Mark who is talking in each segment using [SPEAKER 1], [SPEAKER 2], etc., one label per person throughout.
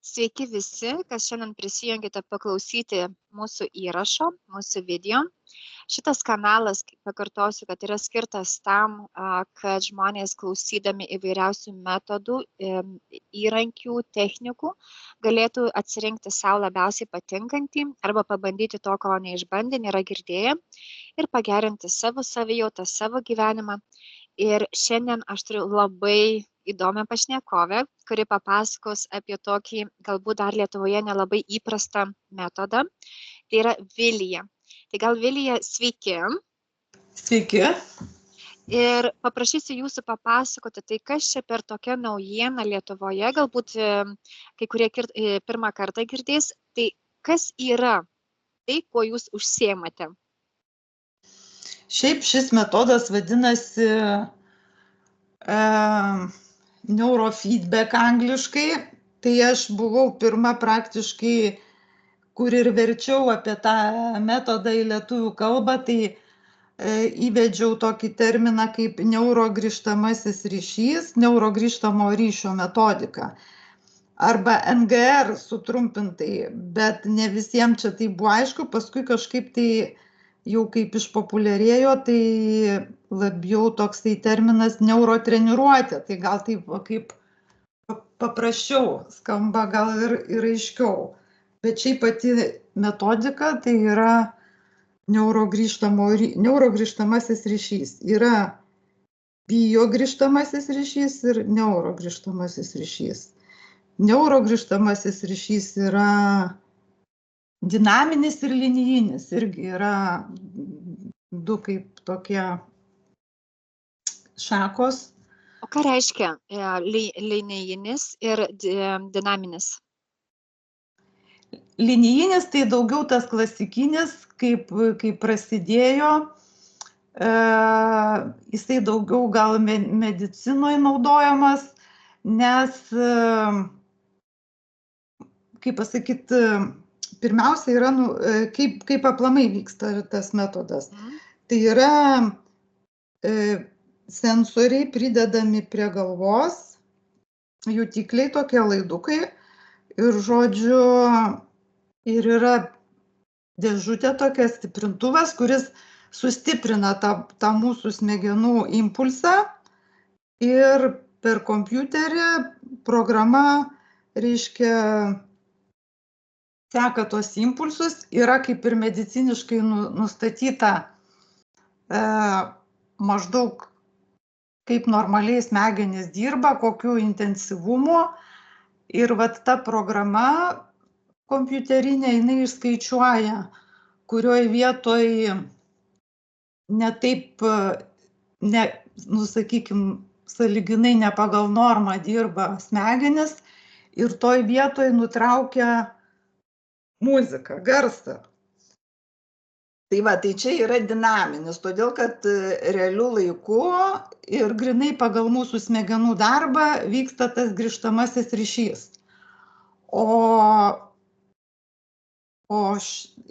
[SPEAKER 1] Sveiki visi, kas šiandien prisijungėte paklausyti mūsų įrašo, mūsų video. Šitas kanalas, pakartosiu, kad yra skirtas tam, kad žmonės klausydami įvairiausių metodų, įrankių, technikų galėtų atsirinkti savo labiausiai patinkantį arba pabandyti to, ko neišbandė, nėra girdėję ir pagerinti savo savijautą, savo gyvenimą. Ir šiandien aš turiu labai įdomią pašnekovę, kuri papasakos apie tokį galbūt dar Lietuvoje nelabai įprastą metodą. Tai yra Vilija. Tai gal Vilija, sveiki.
[SPEAKER 2] Sveiki.
[SPEAKER 1] Ir paprašysiu jūsų papasakoti, tai kas čia per tokią naujieną Lietuvoje, galbūt kai kurie pirmą kartą girdės, tai kas yra tai, kuo jūs užsiemate?
[SPEAKER 2] Šiaip šis metodas vadinasi neurofeedback angliškai. Tai aš buvau pirma praktiškai, kur ir verčiau apie tą metodą į lietuvių kalbą, tai įvedžiau tokį terminą kaip neurogrįžtamasis ryšys, neurogrįžtamo ryšio metodika. Arba NGR sutrumpintai, bet ne visiems čia tai buvo aišku, paskui kažkaip tai jau kaip išpopuliarėjo, tai labiau toksai terminas neurotreniruotė, tai gal taip kaip paprasčiau skamba, gal ir aiškiau. Bet šiaip pati metodika tai yra neurogrįžtamasis ryšys. Yra biogrįžtamasis ryšys ir neurogrįžtamasis ryšys. Neurogrįžtamasis ryšys yra dinaminis ir linijinis, irgi yra du kaip tokie šakos.
[SPEAKER 1] O ką reiškia linijinis ir dinaminis?
[SPEAKER 2] Linijinis tai daugiau tas klasikinis, kaip prasidėjo, jisai daugiau gal medicinoje naudojamas, nes, kaip pasakyti, pirmiausia yra, kaip aplamai vyksta tas metodas. Tai yra sensoriai pridedami prie galvos, jutikliai tokie laidukai ir žodžiu, ir yra dėžutė tokia stiprintuvas, kuris sustiprina tą mūsų smegenų impulsą ir per kompiuterį programa, reiškia, seka tos impulsus, yra kaip ir mediciniškai nustatyta maždaug kaip normaliai smegenys dirba, kokiu intensyvumu. Ir vat ta programa kompiuterinė, jinai išskaičiuoja, kurioje vietoje ne taip, sakykime, sąlyginai ne pagal normą dirba smegenis ir toj vietoje nutraukia muziką, garsą. Tai va, tai čia yra dinaminis, todėl kad realiu laiku ir grinai pagal mūsų smegenų darbą vyksta tas grįžtamasis ryšys.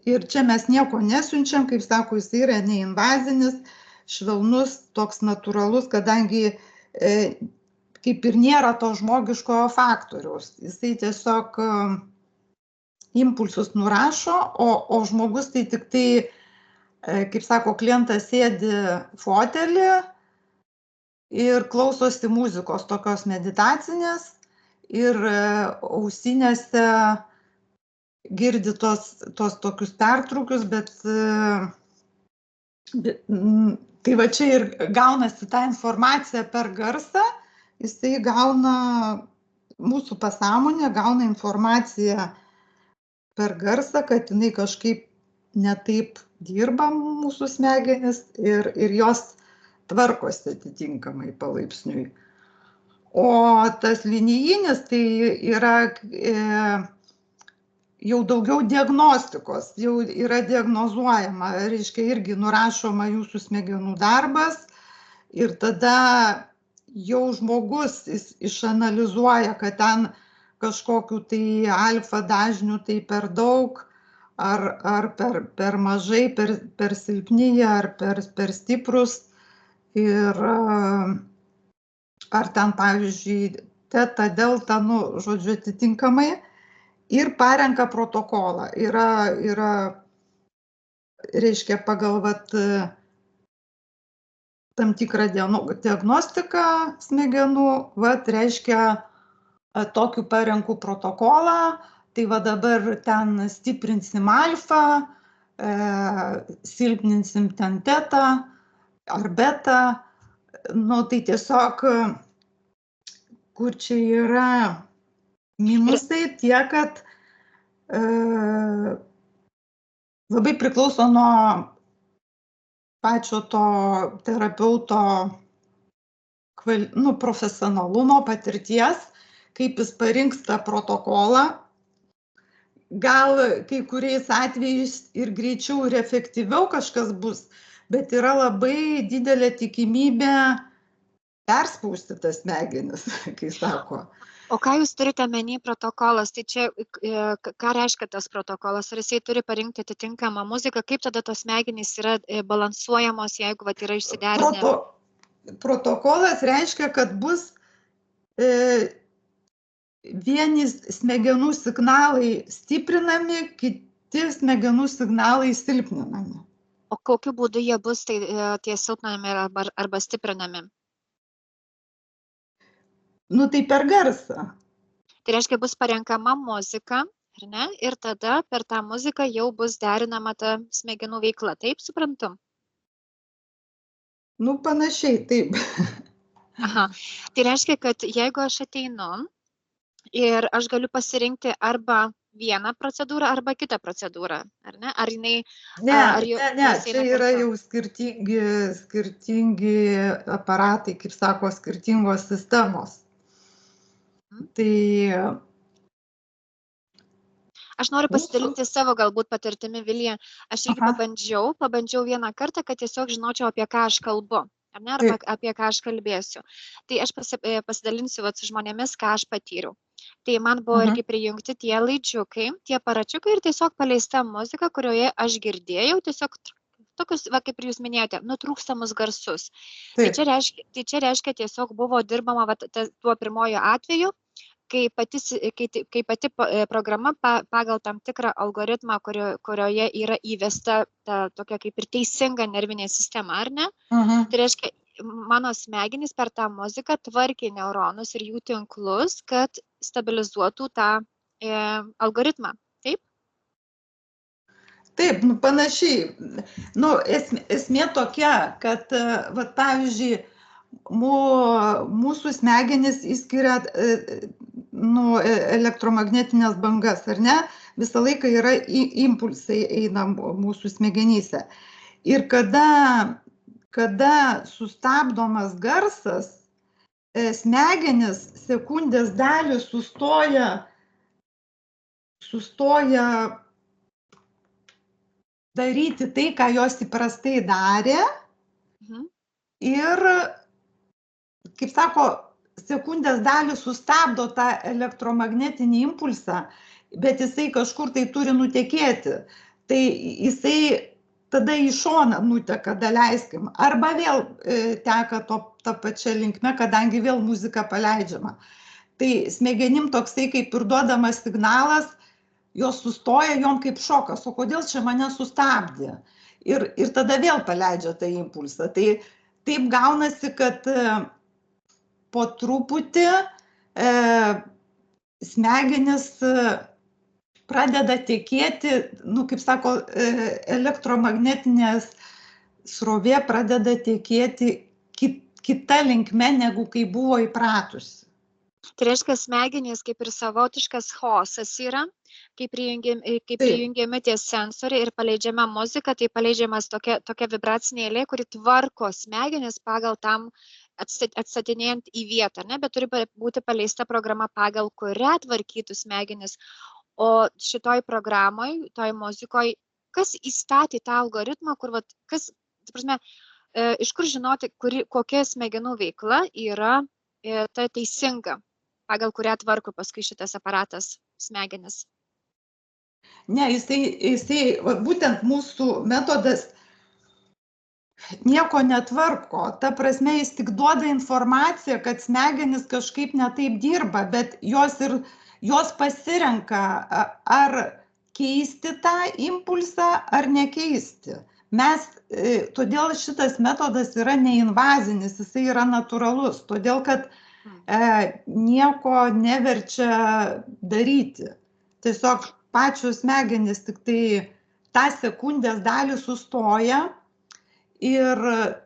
[SPEAKER 2] Ir čia mes nieko nesiunčiam, kaip sako, jis yra neinvazinis, švelnus, toks natūralus, kadangi kaip ir nėra to žmogiškojo faktoriaus. Jisai tiesiog impulsus nurašo, o žmogus tai tik tai, kaip sako, klientas sėdi fotelį ir klausosi muzikos tokios meditacinės ir ausinėse girdi tos tokius pertraukius, bet tai va čia ir gaunasi ta informacija per garsą, jisai gauna, mūsų pasąmonė gauna informaciją per garsą, kad jinai kažkaip netaip dirba mūsų smegenis ir jos tvarkosi atitinkamai palaipsniui. O tas linijinis tai yra jau daugiau diagnostikos, jau yra diagnozuojama, reiškia irgi nurašoma jūsų smegenų darbas ir tada jau žmogus išanalizuoja, kad ten kažkokių tai alfa dažnių tai per daug, ar per mažai, per silpni, ar per stiprus. Ir ar ten, pavyzdžiui, teta, delta, žodžiu, atitinkamai. ir parenka protokolą. Yra, reiškia, pagal tam tikrą diagnostiką smegenų, reiškia, tokiu parenku protokolą, tai va dabar ten stiprinsim alfa, silpninsim ten teta ar beta, nu tai tiesiog, kur čia yra minusai tie, kad labai priklauso nuo pačio to terapeuto profesionalumo, patirties, kaip jis parinks tą protokolą. Gal kai kuriais atvejais ir greičiau ir efektyviau kažkas bus, bet yra labai didelė tikimybė perspausti tas smegenis, kai sako.
[SPEAKER 1] O ką jūs turite omeny protokolas? Tai čia, ką reiškia tas protokolas? Ar jisai turi parinkti atitinkamą muziką? Kaip tada tos smegenys yra balansuojamos, jeigu yra išsiderinę?
[SPEAKER 2] Protokolas reiškia, kad bus vieni smegenų signalai stiprinami, kiti smegenų signalai silpninami.
[SPEAKER 1] O kokiu būdu jie bus tie silpninami arba stiprinami?
[SPEAKER 2] Nu tai per garsą.
[SPEAKER 1] Tai reiškia, bus parenkama muzika, ar ne? Ir tada per tą muziką jau bus derinama ta smegenų veikla, taip suprantu?
[SPEAKER 2] Nu panašiai, taip.
[SPEAKER 1] Aha. Tai reiškia, kad jeigu aš ateinu ir aš galiu pasirinkti arba vieną procedūrą arba kitą procedūrą, ar ne? Ar jinai...
[SPEAKER 2] Ne, čia yra jau skirtingi aparatai, kaip sako, skirtingos sistemos. Tai...
[SPEAKER 1] Aš noriu pasidalinti savo galbūt patirtimi, Vilija. Aš irgi pabandžiau vieną kartą, kad tiesiog žinočiau, apie ką aš kalbu, ar ne, arba apie ką aš kalbėsiu. Tai aš pasidalinsiu su žmonėmis, ką aš patyriau. Tai man buvo irgi prijungti tie laidžiukai, tie aparačiukai ir tiesiog paleista muzika, kurioje aš girdėjau tiesiog tokius, kaip ir jūs minėjote, nutrūkstamus garsus. Tai čia reiškia tiesiog buvo dirbama tuo pirmojo atveju, kai pati programa pagal tam tikrą algoritmą, kurioje yra įvesta ta tokia kaip ir teisinga nervinė sistema, ar ne? Tai reiškia, mano smegenys per tą muziką tvarkė neuronus ir jų tinklus, kad stabilizuotų tą algoritmą. Taip?
[SPEAKER 2] Taip, panašiai. Esmė tokia, kad, pavyzdžiui, mūsų smegenys įskiria elektromagnetinės bangas, ar ne? Visą laiką yra impulsai eina mūsų smegenyse. Ir kada sustabdomas garsas, smegenis sekundės dalį sustoja daryti tai, ką jos įprastai darė. Ir, kaip sako, sekundės dalį sustabdo tą elektromagnetinį impulsą, bet jisai kažkur tai turi nutekėti. Tai jisai tada į šoną nuteka, daleiskim. Arba vėl teka tą pačią linkmę, kadangi vėl muzika paleidžiama. Tai smegenim toksai kaip ir duodamas signalas, jos sustoja, jom kaip šokas, o kodėl čia mane sustabdė? Ir tada vėl paleidžia tą impulsą. Tai taip gaunasi, kad po truputį smegenis pradeda tekėti, kaip sako, elektromagnetinės srovė pradeda tekėti kita linkme, negu kai buvo įpratusi.
[SPEAKER 1] Tai reiškia, smegenys kaip ir savotiškas chaosas yra, kai prijungiami tie sensoriai ir paleidžiama muzika, tai paleidžiamas tokia vibracinė eilė, kuri tvarko smegenis pagal tam atstatinėjant į vietą, ne? Bet turi būti paleista programa, pagal kurią tvarkytų smegenis. O šitoj programoj, toj muzikoj, kas įstatė tą algoritmą, iš kur žinoti, kokia smegenų veikla yra ta teisinga, pagal kurią tvarko paskui šitas aparatas smegenis?
[SPEAKER 2] Ne, jisai būtent mūsų metodas nieko netvarko. Ta prasme, jis tik duoda informaciją, kad smegenys kažkaip netaip dirba, bet jos pasirenka, ar keisti tą impulsą, ar nekeisti. Todėl šitas metodas yra neinvazinis, jisai yra natūralus, todėl kad nieko neverčia daryti. Tiesiog pačios smegenys tik tai tą sekundės dalį sustoja ir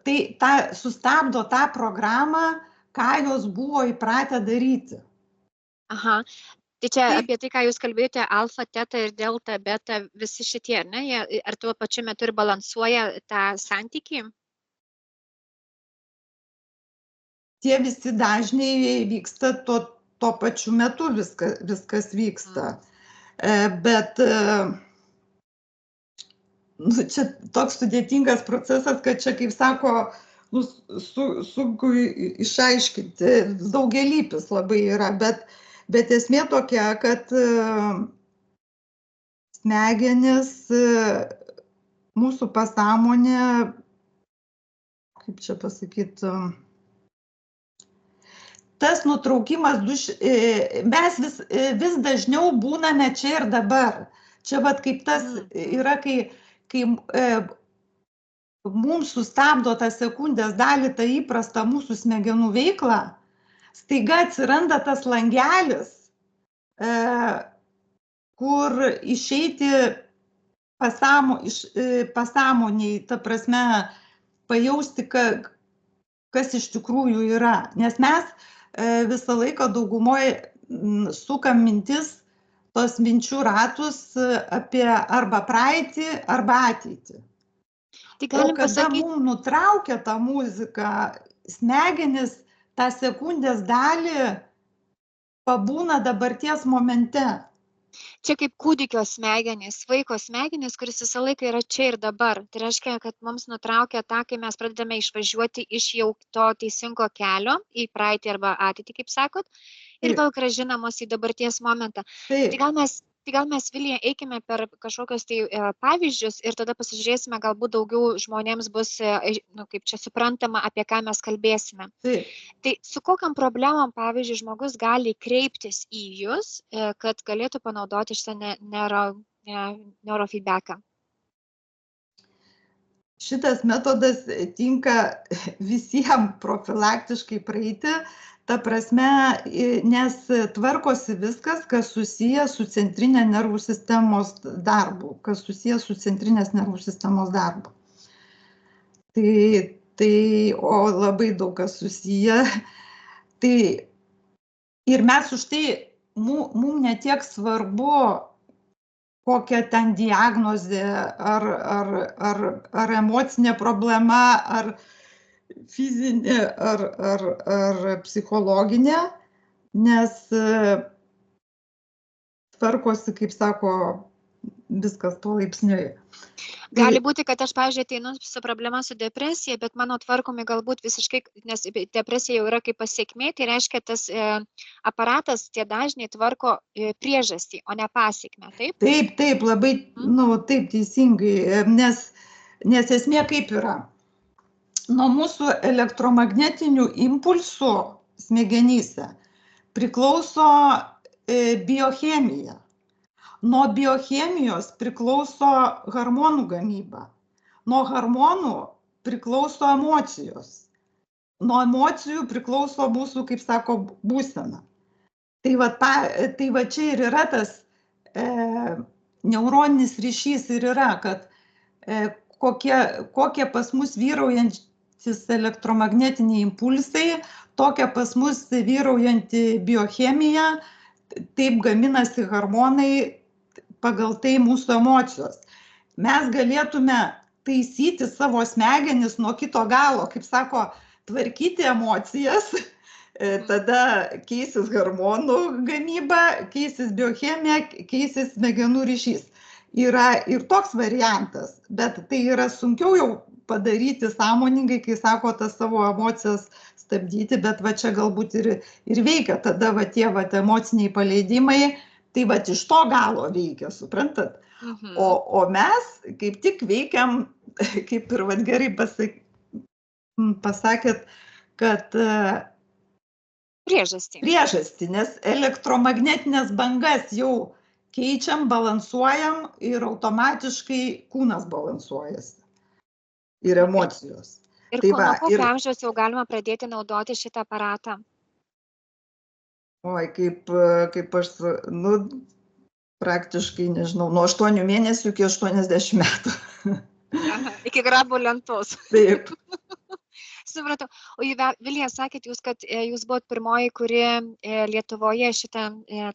[SPEAKER 2] tai sustabdo tą programą, ką jos buvo įpratę daryti.
[SPEAKER 1] Aha. Tai čia apie tai, ką jūs kalbėjote, alfa, teta ir delta, beta, visi šitie, ar ne? Ar tuo pačiu metu ir balansuoja tą santykį?
[SPEAKER 2] Tie visi dažniai vyksta tuo pačiu metu, viskas vyksta. Bet čia toks sudėtingas procesas, kad čia, kaip sako, sunku išaiškinti, daugelypis labai yra, bet esmė tokia, kad smegenis, mūsų pasąmonė, kaip čia pasakyti, tas nutraukimas, mes vis dažniau būname čia ir dabar. Čia vat kaip tas yra, kai mums sustabdo tą sekundės dalį, tą įprastą mūsų smegenų veiklą, staiga atsiranda tas langelis, kur išeiti pasąmoniai, ta prasme, pajausti, kas iš tikrųjų yra. Nes mes visą laiką daugumoje sukam mintis, tos minčių ratus apie arba praeitį, arba ateitį. O kada mums nutraukia tą muziką, smegenis tą sekundės dalį pabūna dabarties momente.
[SPEAKER 1] Čia kaip kūdikio smegenys, vaiko smegenys, kuris visą laiką yra čia ir dabar. Tai reiškia, kad mums nutraukia tą, kai mes pradedame išvažiuoti iš jau to teisingo kelio į praeitį arba ateitį, kaip sakot, ir vėl grąžinamos į dabarties momentą. Tai gal mes, Vilija, eikime per kažkokios pavyzdžius ir tada pasižiūrėsime, galbūt daugiau žmonėms bus, kaip čia suprantama, apie ką mes kalbėsime. Tai su kokiam problemom, pavyzdžiui, žmogus gali kreiptis į jūs, kad galėtų panaudoti šitą neurofeedbacką?
[SPEAKER 2] Šitas metodas tinka visiems profilaktiškai praeiti, ta prasme, nes tvarkosi viskas, kas susiję su centrinė nervų sistemos darbu, O labai daug kas susiję. Ir mes už tai, mums netiek svarbu, kokia ten diagnozė, ar emocinė problema, ar fizinė, ar psichologinė, nes tvarkosi, kaip sako, viskas palaipsniui.
[SPEAKER 1] Gali būti, kad aš, pavyzdžiui, ateinu su problema su depresija, bet mano tvarkomi galbūt visiškai, nes depresija jau yra kaip pasiekmė, tai reiškia, tas aparatas, tie dažniai tvarko priežastį, o ne pasiekmę, taip?
[SPEAKER 2] Taip, labai, taip teisingai, nes esmė kaip yra. Nuo mūsų elektromagnetinių impulsų smegenyse priklauso biochemija. Nuo biochemijos priklauso hormonų gamyba. Nuo hormonų priklauso emocijos. Nuo emocijų priklauso mūsų, kaip sako, būsena. Tai va čia ir yra tas neuroninis ryšys ir yra, kad kokie pas mus vyraujantis elektromagnetiniai impulsai, tokia pas mus vyraujanti biochemija, taip gaminasi hormonai, pagal tai mūsų emocijos. Mes galėtume taisyti savo smegenis nuo kito galo, kaip sako, tvarkyti emocijas, tada keisis hormonų gamyba, keisis biochemija, keisis smegenų ryšys. Yra ir toks variantas, bet tai yra sunkiau jau padaryti sąmoningai, kai sako, tas savo emocijas stabdyti, bet va čia galbūt ir veikia tada va tie emociniai paleidimai, tai va iš to galo veikia, suprantat? O mes kaip tik veikiam, kaip ir vat gerai pasakėt, kad priežastį, nes elektromagnetinės bangas jau keičiam, balansuojam ir automatiškai kūnas balansuojasi ir emocijos.
[SPEAKER 1] Ir nuo kokio amžiaus jau galima pradėti naudoti šitą aparatą?
[SPEAKER 2] Oi, kaip aš, praktiškai, nežinau, nuo 8 mėnesių iki 80 metų.
[SPEAKER 1] Aha, iki grabo lentos.
[SPEAKER 2] Taip.
[SPEAKER 1] Supratau. O Vilija, sakėt jūs, kad jūs buvot pirmoji, kuri Lietuvoje šitą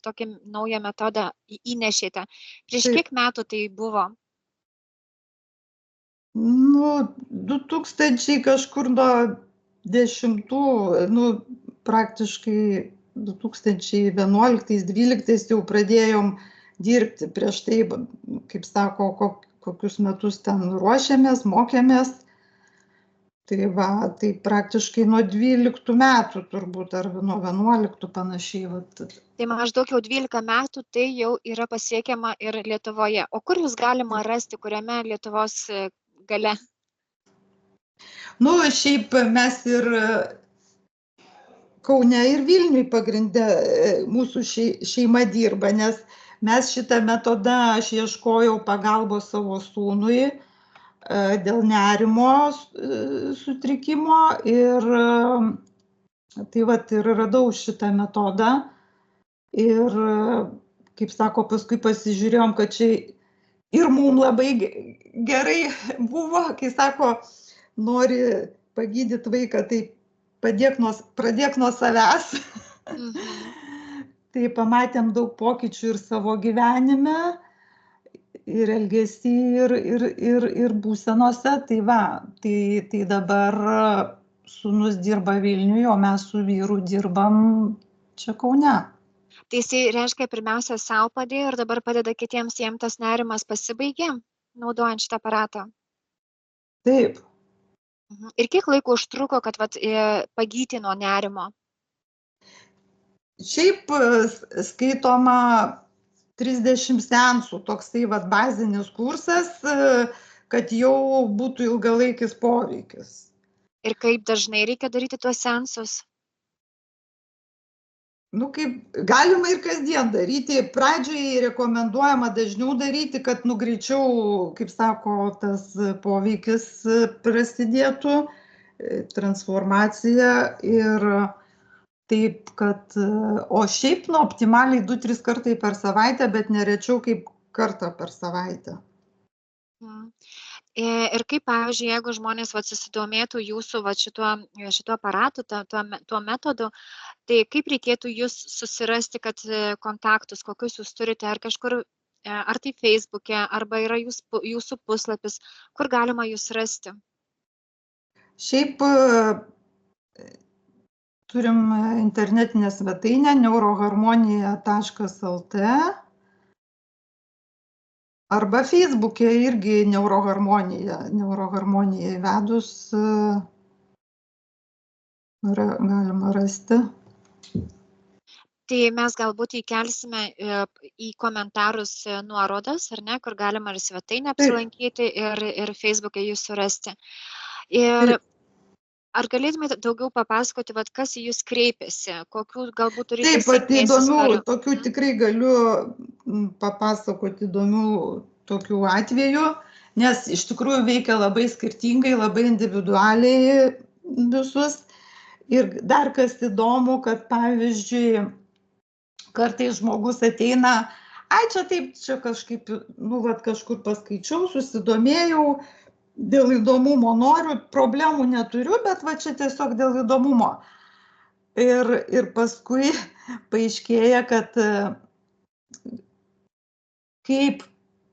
[SPEAKER 1] tokį naują metodą įnešėte. Prieš kiek metų tai buvo?
[SPEAKER 2] 2000 kažkur nuo 10, praktiškai 2011-2012 jau pradėjom dirbti. Prieš tai, kaip sako, kokius metus ten ruošėmės, mokėmės. Tai praktiškai nuo 12 metų turbūt, ar nuo 11 panašiai.
[SPEAKER 1] Tai maždaug jau 12 metų tai jau yra pasiekiama ir Lietuvoje. O kur jūs galima rasti, kuriame Lietuvos gale?
[SPEAKER 2] Šiaip mes ir Kaune ir Vilniuj pagrinde mūsų šeima dirba, nes mes šitą metodą aš ieškojau pagalbos savo sūnui dėl nerimo sutrikimo ir tai ir radau šitą metodą ir, kaip sako, paskui pasižiūrėjom, kad čia ir mums labai gerai buvo, kai sako, nori pagydyti vaiką, tai pradėk nuo savęs. Tai pamatėm daug pokyčių ir savo gyvenime, ir elgesį, ir būsenose. Tai dabar sūnus dirba Vilniuje, o mes su vyru dirbam čia Kaune.
[SPEAKER 1] Tai jisai, reiškia, pirmiausia savo padėjo ir dabar padeda kitiems, jiems tas nerimas pasibaigė, naudojant šitą aparatą?
[SPEAKER 2] Taip.
[SPEAKER 1] Ir kiek laiko užtruko, kad pagyti nuo nerimo?
[SPEAKER 2] Šiaip skaitoma 30 seansų, toksai bazinis kursas, kad jau būtų ilgalaikis poveikis.
[SPEAKER 1] Ir kaip dažnai reikia daryti tuos seansus?
[SPEAKER 2] Kaip galima ir kasdien daryti. Pradžiai rekomenduojama dažniau daryti, kad greičiau, kaip sako, tas poveikis prasidėtų, transformacija ir taip, kad, o šiaip optimaliai 2-3 kartai per savaitę, bet nerečiau kaip kartą per savaitę.
[SPEAKER 1] Ir kaip, pavyzdžiui, jeigu žmonės susidomėtų jūsų šituo aparatu, tuo metodu, tai kaip reikėtų jūs susirasti, kad kontaktus, kokius jūs turite, ar kažkur, ar tai Facebook'e, arba yra jūsų puslapis, kur galima jūs rasti?
[SPEAKER 2] Šiaip turim internetinę svetainę neuroharmonija.lt arba Facebook'e irgi neuroharmonija įvedus galima rasti.
[SPEAKER 1] Tai mes galbūt įkelsime į komentarus nuorodas, ar ne, kur galima ir svetainę apsilankyti ir Facebook'e jūs surasti. Ir ar galėtumėte daugiau papasakoti, kas į jūs kreipiasi, kokių galbūt turite sėkmės istorijų?
[SPEAKER 2] Taip, tokių tikrai galiu papasakoti įdomių tokių atvejų, nes iš tikrųjų veikia labai skirtingai, labai individualiai visus. Ir dar kas įdomu, kad pavyzdžiui, kartais žmogus ateina, čia kažkaip, kažkur paskaičiau, susidomėjau, dėl įdomumo noriu, problemų neturiu, bet čia tiesiog dėl įdomumo. Ir paskui paaiškėja, kad kaip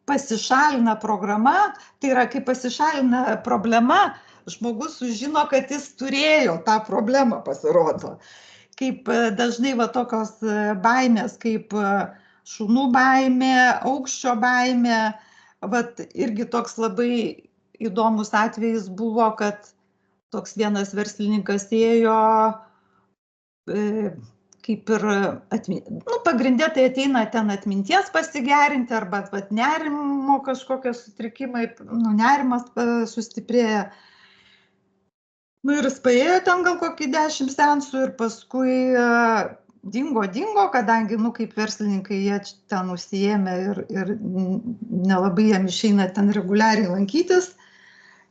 [SPEAKER 2] pasišalina programa, tai yra, kaip pasišalina problema, žmogus sužino, kad jis turėjo tą problemą, pasirodo. Kaip dažnai tokios baimės, kaip šunų baimė, aukščio baimė, irgi toks labai įdomus atvejis buvo, kad toks vienas verslininkas ėjo, kaip ir, pagrindė tai ateina ten atminties pasigerinti arba nerimo kažkokie sutrikimai, nerimas sustiprėja. Ir jis paėjo ten gal kokį 10 seansų ir paskui dingo, kadangi, kaip verslininkai jie ten užsiėmė ir nelabai jam išeina ten reguliariai lankytis.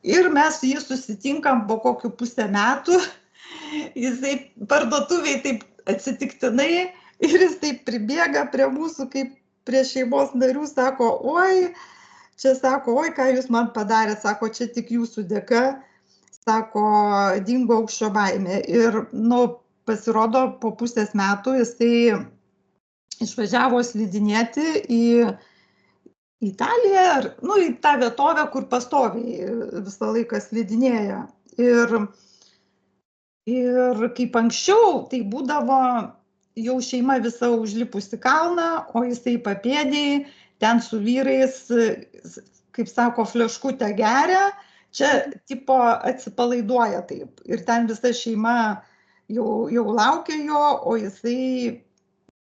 [SPEAKER 2] Ir mes jį susitinkam po kokių pusę metų. Jisai parduotuviai taip atsitiktinai ir jis taip pribėga prie mūsų kaip prie šeimos narių, sako, ką jūs man padarėt, sako, čia tik jūsų dėka, sako, dingo aukščio baimė. Ir, pasirodo, po pusės metų jisai išvažiavo slidinėti į Italiją, į tą vietovę, kur pastoviai visą laiką slidinėja. Ir kaip anksčiau, tai būdavo jau šeima visa užlipusi kalną, o jisai papėdėjai, ten su vyrais, kaip sako, fleškutę geria, čia tipo atsipalaiduoja taip. Ir ten visa šeima jau laukia jo, o jisai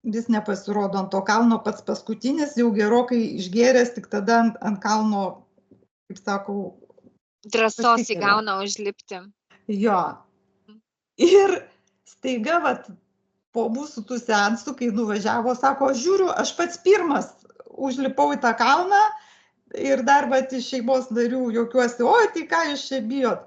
[SPEAKER 2] vis nepasirodo ant to kalno, pats paskutinis, jau gerokai išgėręs, tik tada ant kalno, kaip sakau,
[SPEAKER 1] drąsos įgauna užlipti.
[SPEAKER 2] Jo. Ir staiga, po mūsų tų seansų, kai nuvažiavo, sako, žiūriu, aš pats pirmas užlipau į tą kalną ir dar iš šeimos narių juokiuosi, tai ką jūs čia bijot?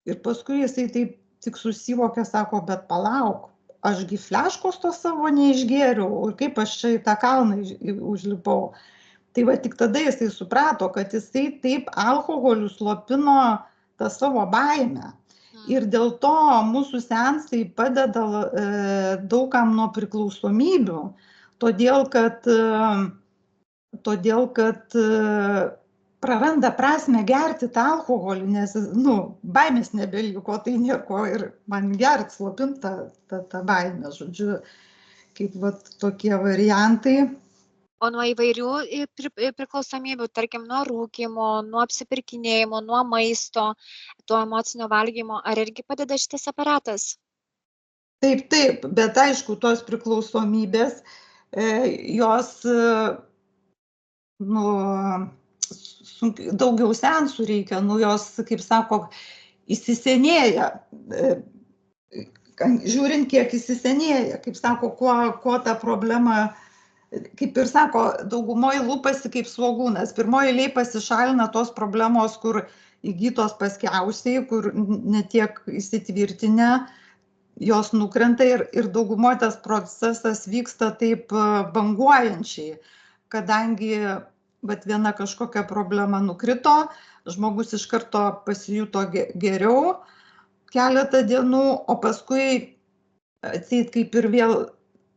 [SPEAKER 2] Ir paskui jisai taip tik susivokė, sako, bet palauk, ašgi fleškos to savo neišgėriau, ir kaip aš čia į tą kalną užlipau. Tai tik tada jisai suprato, kad jisai taip alkoholiu slopino tą savo baimę. Ir dėl to mūsų seansai padeda daugam nuo priklausomybių, todėl kad praranda prasmę gerti tą alkoholį, nes, baimės nebeliko, tai nieko ir man gert, slopint tą baimę, žodžiu, kaip tokie variantai.
[SPEAKER 1] O nuo įvairių priklausomybių, tarkim, nuo rūkymo, nuo apsipirkinėjimo, nuo maisto, to emocinio valgymo, ar irgi padeda šitas aparatas?
[SPEAKER 2] Taip, bet aišku, tos priklausomybės, jos, daugiau seansų reikia, jos, kaip sako, įsisenėja. Žiūrint, kiek įsisenėja, kaip sako, kuo ta problema, kaip ir sako, daugumoje lūpasi kaip svogūnas. Pirmoje eilėje pasišalina tos problemos, kur įgytos paskiausiai, kur netiek įsitvirtinę, jos nukrenta ir daugumoje tas procesas vyksta taip banguojančiai, kadangi viena kažkokia problema nukrito, žmogus iš karto pasijuto geriau keletą dienų, o paskui atseit kaip ir vėl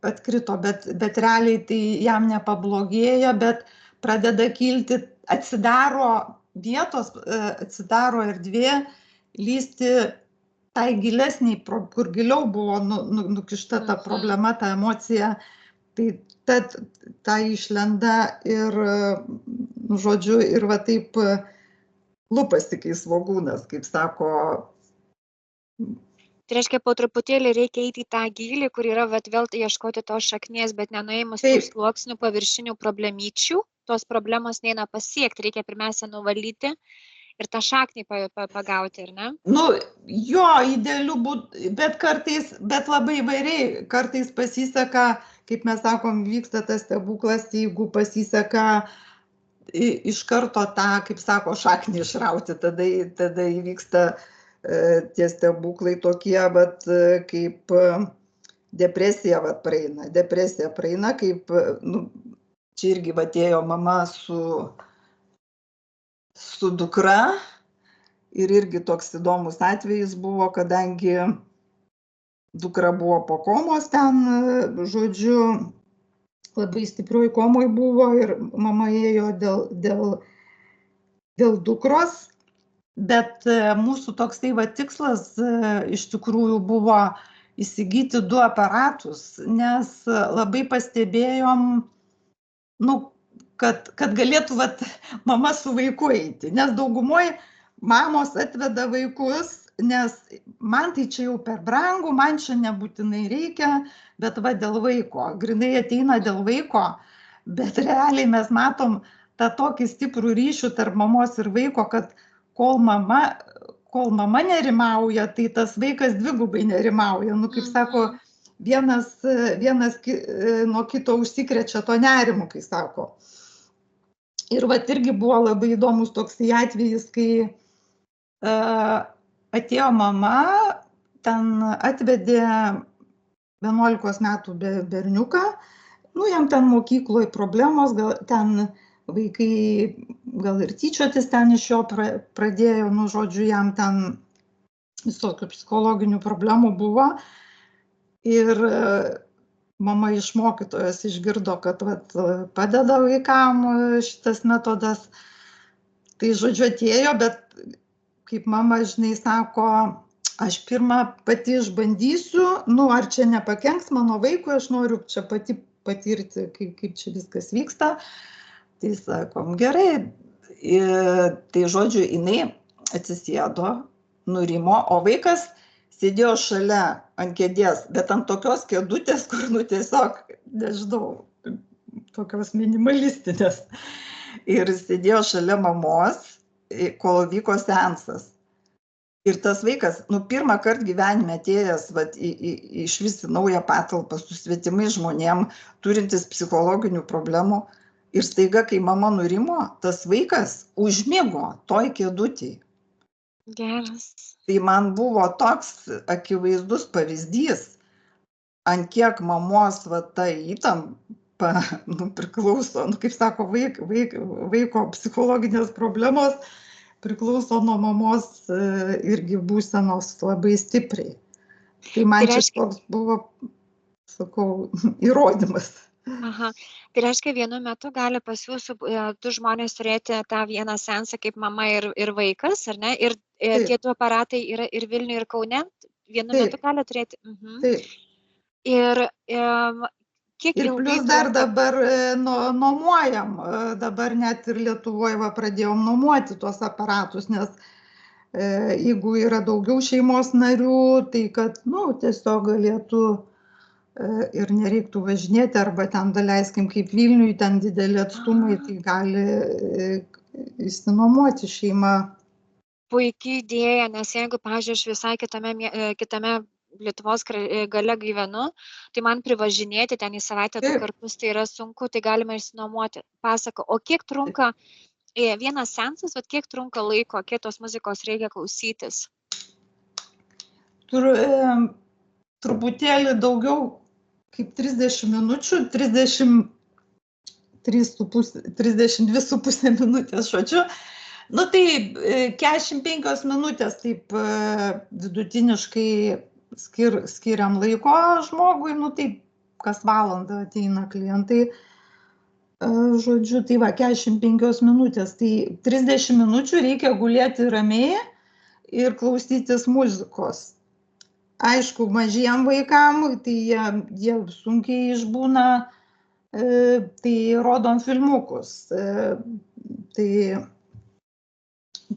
[SPEAKER 2] atkrito, bet realiai tai jam nepablogėja, bet pradeda kilti, atsidaro vietos, atsidaro erdvė, lysti tai gilesniai, kur giliau buvo nukišta ta problema, ta emocija, tai ta išlenda ir, žodžiu, ir taip lupasi kai svogūnas, kaip sako.
[SPEAKER 1] Tai reiškia, po truputėlį reikia eiti į tą gylį, kur yra vėl ieškoti tos šaknies, bet nenuėjimus tų sluoksnių paviršinių problemyčių, tos problemos neina pasiekti, reikia pirmiausia nuvalyti ir tą šaknį pagauti, ar ne?
[SPEAKER 2] Jo, idealiu būdu, bet labai įvairiai, kartais pasiseka, kaip mes sakom, vyksta tas stebuklas, jeigu pasiseka iš karto tą, kaip sako, šaknį išrauti, tada įvyksta tie stebuklai tokie, kaip depresija praeina. Depresija praeina, kaip, čia irgi atėjo mama su dukra ir irgi toks įdomus atvejis buvo, kadangi dukra buvo po komos ten, žodžiu, labai stiprioj komoj buvo ir mama ėjo dėl dukros. Bet mūsų toksai tikslas iš tikrųjų buvo įsigyti 2 aparatus, nes labai pastebėjom, kad galėtų mama su vaiku eiti, nes daugumoje mamos atveda vaikus nes man tai čia jau per brangu, man čia nebūtinai reikia, bet va dėl vaiko, grinai ateina dėl vaiko, bet realiai mes matom tą tokį stiprų ryšių tarp mamos ir vaiko, kad kol mama nerimauja, tai tas vaikas dvigubai nerimauja. Nu, kaip sako, vienas nuo kito užsikrečia to nerimu, kai sako. Ir vat irgi buvo labai įdomus toksai atvejis, kai atėjo mama, ten atvedė 11 metų berniuką, nu jam ten mokykloje problemos, gal ten vaikai gal ir tyčiotis ten iš jo pradėjo, nu žodžiu, jam ten visokių psichologinių problemų buvo. Ir mama iš mokytojos išgirdo, kad vat, padeda vaikam šitas metodas. Tai žodžiu atėjo, bet kaip mama, žinai, sako, aš pirmą pati išbandysiu, nu ar čia nepakenks mano vaikui, aš noriu čia pati patirti, kaip čia viskas vyksta. Tai sakom, gerai. Tai žodžiu, jinai atsisėdo, nurimo, o vaikas sėdėjo šalia ant kėdės, bet ant tokios kėdutės, kur, nu tiesiog, nežinau, tokios minimalistinės. Ir sėdėjo šalia mamos, kol vyko seansas. Ir tas vaikas, nu pirmą kartą gyvenime atėjęs iš vis naują patalpą su svetimais žmonėm, turintis psichologinių problemų. Ir staiga, kai mama nurimo, tas vaikas užmigo toj kėdutėj.
[SPEAKER 1] Geras.
[SPEAKER 2] Tai man buvo toks akivaizdus pavyzdys, ant kiek mamos va ta įtampa priklauso, nu, kaip sako, vaiko psichologinės problemos priklauso nuo mamos irgi būsenos labai stipriai. Tai man čia toks buvo, sakau, įrodymas.
[SPEAKER 1] Aha. Tai reiškia, vienu metu gali pas jūsų du žmonės turėti tą vieną seansą kaip mama ir vaikas, ar ne? Ir tie du aparatai yra ir Vilniuje, ir Kaune? Vienu metu gali turėti?
[SPEAKER 2] Taip.
[SPEAKER 1] Ir kiek
[SPEAKER 2] ir
[SPEAKER 1] ilgai...
[SPEAKER 2] Plus dar dabar nuomojam, dabar net ir Lietuvoje pradėjom nuomoti tuos aparatus, nes jeigu yra daugiau šeimos narių, tai kad, nu, tiesiog galėtų ir nereiktų važinėti, arba ten, daleiskim, kaip Vilniui, ten dideli atstumai, tai gali išsinuomoti šeimą.
[SPEAKER 1] Puikiai idėja, nes jeigu, pavyzdžiui, aš visai kitame Lietuvos gale gyvenu, tai man privažinėti ten į savaitę 2 kartus, tai yra sunku, tai galima išsinuomoti. Pasako, o kiek trunka vienas seansas, kiek trunka laiko, kiek tos muzikos reikia klausytis?
[SPEAKER 2] Truputėlį daugiau kaip 30 minučių, 32,5 minutės, žodžiu. Nu tai 45 minutės taip vidutiniškai skiriam laiko žmogui, nu taip kas valandą ateina klientai. Žodžiu, tai va, 45 minutės, tai 30 minučių reikia gulėti ramiai ir klausytis muzikos. Aišku, mažiem vaikam, tai jie sunkiai išbūna, tai rodom filmukus.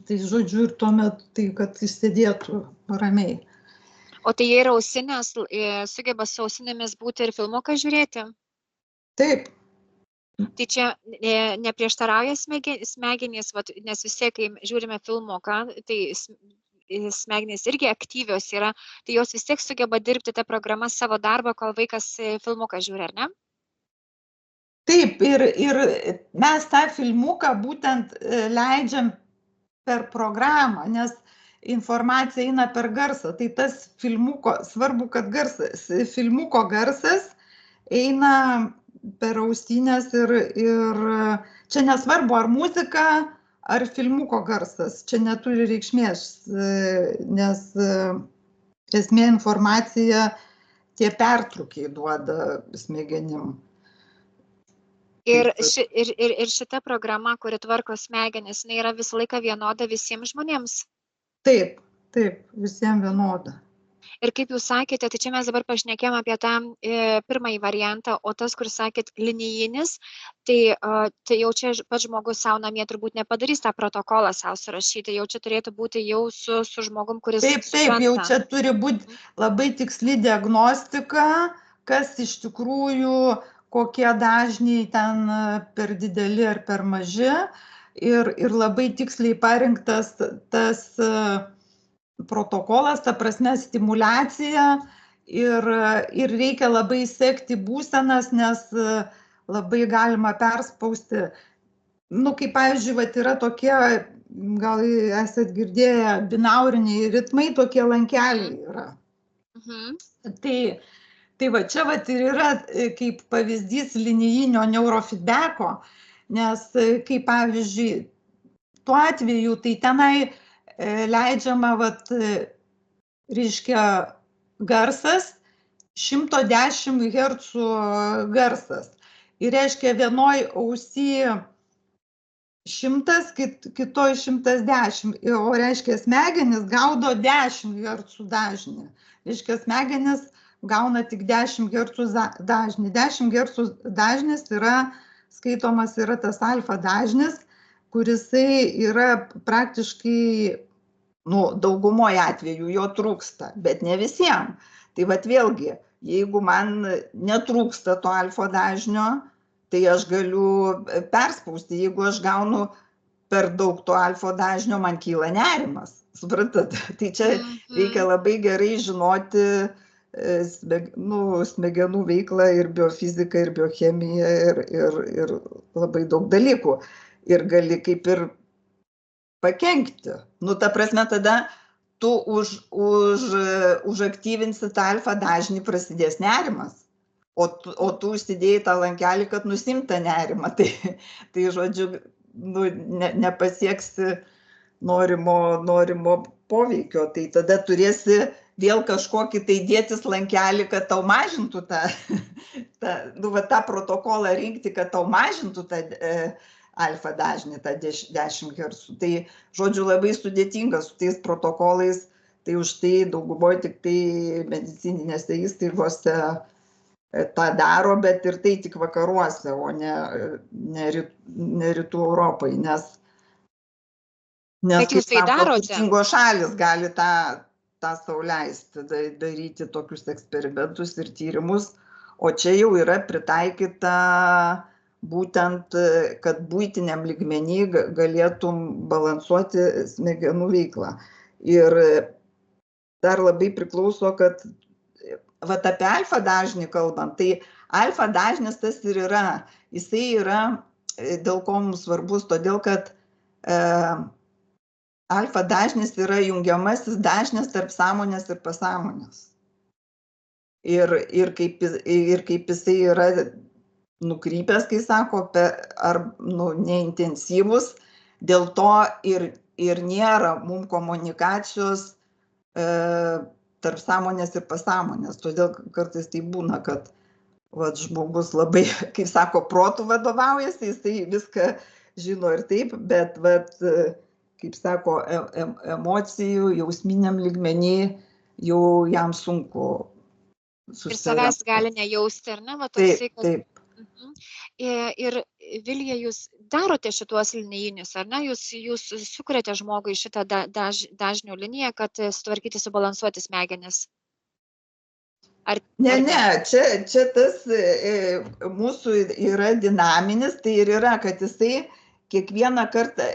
[SPEAKER 2] Tai žodžiu, ir tuomet tai, kad įsėdėtų ramiai.
[SPEAKER 1] O tai jie yra ausinės, sugeba su ausinėmis būti ir filmuką žiūrėti?
[SPEAKER 2] Taip.
[SPEAKER 1] Tai čia neprieštarauja smegenys, nes vis tiek, kai žiūrime filmuką, tai smegenys irgi aktyvios yra, tai jos vis tiek sugeba dirbti tą programą savo darbą, kol vaikas filmuką žiūri, ar ne?
[SPEAKER 2] Taip, ir mes tą filmuką būtent leidžiam per programą, nes informacija eina per garsą. Tai tas svarbu, kad filmuko garsas eina per ausines ir čia nesvarbu, ar muzika, ar filmuko garsas, čia neturi reikšmės, nes esmė informacija tie pertrūkiai duoda smegenim.
[SPEAKER 1] Ir šita programa, kuri tvarko smegenis, jinai yra visą laiką vienoda visiems žmonėms?
[SPEAKER 2] Taip, visiems vienoda.
[SPEAKER 1] Ir kaip jūs sakėte, tai čia mes dabar pašnekėjom apie tą pirmąjį variantą, o tas, kur sakėt linijinis, tai jau čia pats žmogus savo namie turbūt nepadarys tą protokolą savo surašyti, jau čia turėtų būti jau su žmogum, kuris
[SPEAKER 2] Taip, jau čia turi būti
[SPEAKER 1] Mhm.
[SPEAKER 2] labai tiksli diagnostika, kas iš tikrųjų, kokie dažniai ten per dideli ar per maži ir labai tiksliai parinktas tas protokolas, ta prasme stimuliacija ir reikia labai sekti būsenas, nes labai galima perspausti. Nu, kaip pavyzdžiui, vat yra tokie, gal esat girdėję, binauriniai ritmai, tokie lankeliai yra.
[SPEAKER 1] Mhm.
[SPEAKER 2] Tai va čia vat ir yra kaip pavyzdys linijinio neurofeedbacko, nes kaip pavyzdžiui, tuo atveju tai tenai leidžiama vat, reiškia, garsas 110 Hz garsas. Ir reiškia vienoj ausy 100, kitoj 110, o reiškia smegenys gaudo 10 Hz dažnį. Reiškia smegenys gauna tik 10 Hz dažnį. 10 Hz dažnis yra skaitomas yra tas alfa dažnis, kurisai yra praktiškai, nu, daugumoje atveju jo trūksta, bet ne visiems. Tai vat vėlgi, jeigu man netrūksta to alfa dažnio, tai aš galiu perspausti. Jeigu aš gaunu per daug to alfa dažnio, man kyla nerimas. Suprantat? Tai čia reikia labai gerai žinoti smegenų veiklą ir biofiziką, ir biochemiją, ir labai daug dalykų. Ir gali kaip ir pakenkti. Nu, ta prasme, tada tu užaktyvinsi tą alfa dažnį, prasidės nerimas. O tu užsidėjai tą lankelį, kad nusimt tą nerimą. Tai žodžiu, nu, nepasieksi norimo poveikio. Tai tada turėsi vėl kažkokį tai dėtis lankelį, kad tau mažintų tą protokolą rinkti, kad tau mažintų tą alfa dažnį, tą 10 Hz. Tai, žodžiu, labai sudėtinga su tais protokolais, tai už tai daugumoje tik tai medicininėse įstaigose tą daro, bet ir tai tik vakaruose, o ne rytų Europai, nes
[SPEAKER 1] Bet jūs tai darote?
[SPEAKER 2] Turtingos šalis gali tą sau leisti, daryti tokius eksperimentus ir tyrimus, o čia jau yra pritaikyta būtent, kad buitiniam lygmenį galėtum balansuoti smegenų veiklą. Ir dar labai priklauso, kad vat apie alfa dažnį kalbant, tai alfa dažnis tas ir yra. Jisai yra, dėl ko mums svarbus, todėl kad alfa dažnis yra jungiamasis dažnis tarp sąmonės ir pasąmonės. Ir kaip jisai yra nukrypęs, kai sako, neintensyvus, dėl to ir nėra mums komunikacijos tarp sąmonės ir pasąmonės. Todėl kartais tai būna, kad žmogus labai, kaip sako, protų vadovaujasi, jisai viską žino ir taip, bet, kaip sako, emocijų, jausminiam lygmenį jau jam sunku
[SPEAKER 1] ir savęs gali nejausti, ar ne?
[SPEAKER 2] Taip.
[SPEAKER 1] Ir Vilija, jūs darote šituos linijinius, ar ne? Jūs sukuriate žmogui šitą dažnių liniją, kad sutvarkyti, subalansuoti smegenis.
[SPEAKER 2] Ne, čia tas mūsų yra dinaminis, tai ir yra, kad jisai kiekvieną kartą,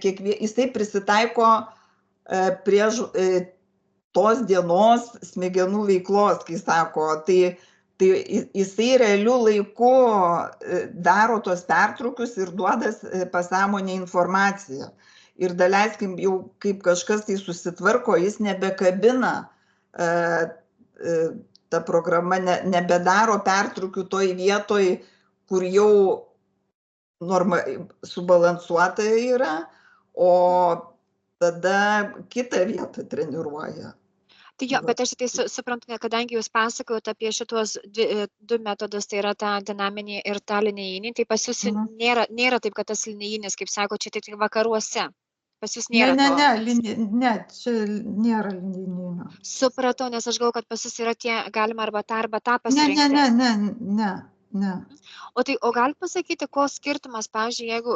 [SPEAKER 2] jisai prisitaiko prie tos dienos smegenų veiklos, kai sako, tai jisai realiu laiku daro tos pertraukius ir duoda pasąmonę informaciją. Ir daleiskim, jau kaip kažkas tai susitvarko, jis nebekabina, ta programa nebedaro pertraukių toj vietoj, kur jau subalansuota yra, o tada kitą vietą treniruoja.
[SPEAKER 1] Tai jo, bet aš tai suprantu, kadangi jūs pasakojate apie šitos du metodus, tai yra tą dinaminį ir tą linijinį, tai pas jūs nėra taip, kad tas linijinis, kaip sako, čia tik vakaruose. pas jūs
[SPEAKER 2] Ne,
[SPEAKER 1] nėra
[SPEAKER 2] ne,
[SPEAKER 1] to.
[SPEAKER 2] ne, čia nėra linijinio.
[SPEAKER 1] Supratau, nes aš galvoju, kad pas jūs yra galima arba tą
[SPEAKER 2] Ne, ne,
[SPEAKER 1] pasirinkti.
[SPEAKER 2] ne.
[SPEAKER 1] O galit pasakyti, ko skirtumas, pavyzdžiui, jeigu,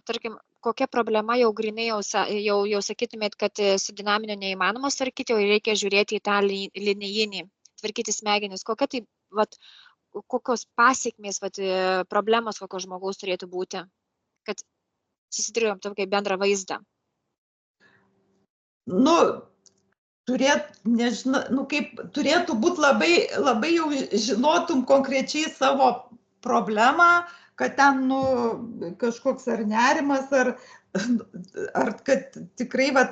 [SPEAKER 1] tarkim, kokia problema jau grynai jau sakytumėt, kad su dinaminiu neįmanoma tvarkyti, jau reikia žiūrėti į tą linijinį, tvarkyti smegenis. Kokia tai, vat, kokios pasiekmės, problemos kokio žmogaus turėtų būti, kad susidurėjom tokį bendrą vaizdą.
[SPEAKER 2] Nu, turėtų būti labai jau žinotum konkrečiai savo problemą, kad ten, kažkoks ar nerimas, ar kad tikrai, pas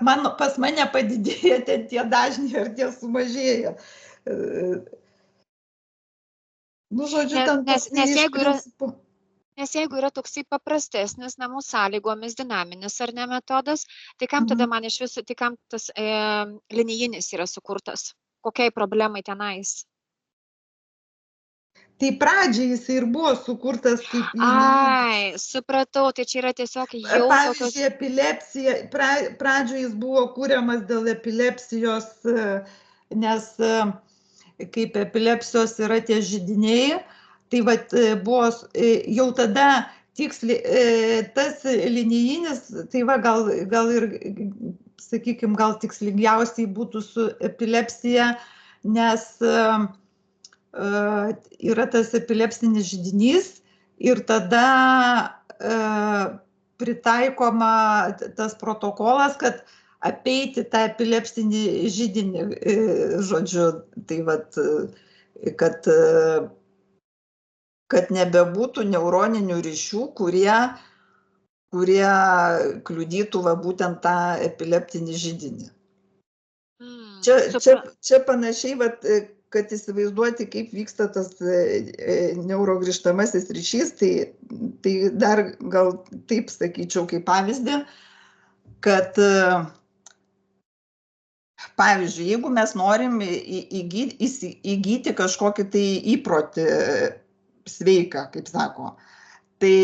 [SPEAKER 2] mane padidėja ten tie dažniai, ar tie sumažėja. Žodžiu, ten toksai iš principo.
[SPEAKER 1] Nes jeigu yra toksai paprastesnis namų sąlygomis dinaminis ar ne metodas, tai kam tada man iš viso, tai kam tas linijinis yra sukurtas? Kokiai problemai tenais?
[SPEAKER 2] Tai pradžiai jis ir buvo sukurtas kaip
[SPEAKER 1] linijinis. Supratau, tai čia yra tiesiog jau tokios...
[SPEAKER 2] Pavyzdžiui, epilepsija, pradžiai jis buvo kūriamas dėl epilepsijos, nes kaip epilepsijos yra tie židiniai, tai buvo jau tada tiksliai, tas linijinis, tai gal ir, sakykime, gal tikslingiausiai būtų su epilepsija, nes yra tas epilepsinis židinys ir tada pritaikoma tas protokolas, kad apeiti tą epilepsinį židinį, žodžiu, tai kad nebebūtų neuroninių ryšių, kurie kliudytų būtent tą epileptinį židinį. Čia panašiai, kad įsivaizduoti, kaip vyksta tas neurogrįžtamasis ryšys, tai dar gal taip sakyčiau kaip pavyzdį, kad pavyzdžiui, jeigu mes norim įgyti kažkokį tai įprotį sveiką, kaip sako, tai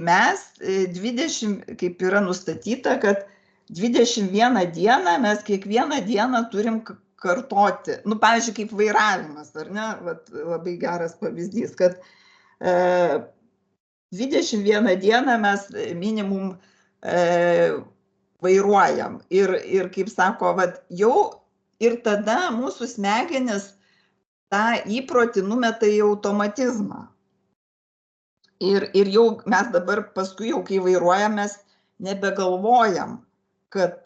[SPEAKER 2] mes 20, kaip yra nustatyta, kad 21 dieną mes kiekvieną dieną turim kartoti. Pavyzdžiui, kaip vairavimas, ar ne? Labai geras pavyzdys, kad 21 dieną mes minimum vairuojam. Ir kaip sako, jau ir tada mūsų smegenis tą įprotį numeta į automatizmą. Ir jau mes dabar paskui, jau kai vairuojam, mes nebegalvojam, kad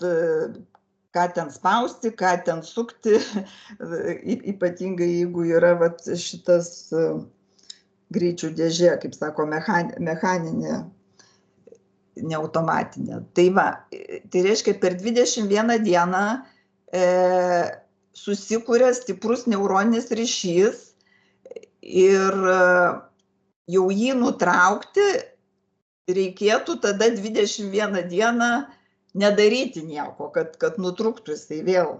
[SPEAKER 2] ką ten spausti, ką ten sukti, ypatingai jeigu yra šitas greičių dėžė, kaip sako, mechaninė, neautomatinė. Tai reiškia, per 21 dieną susikuria stiprus neuroninis ryšys ir jau jį nutraukti reikėtų tada 21 dieną nedaryti nieko, kad nutrūktų jisai vėl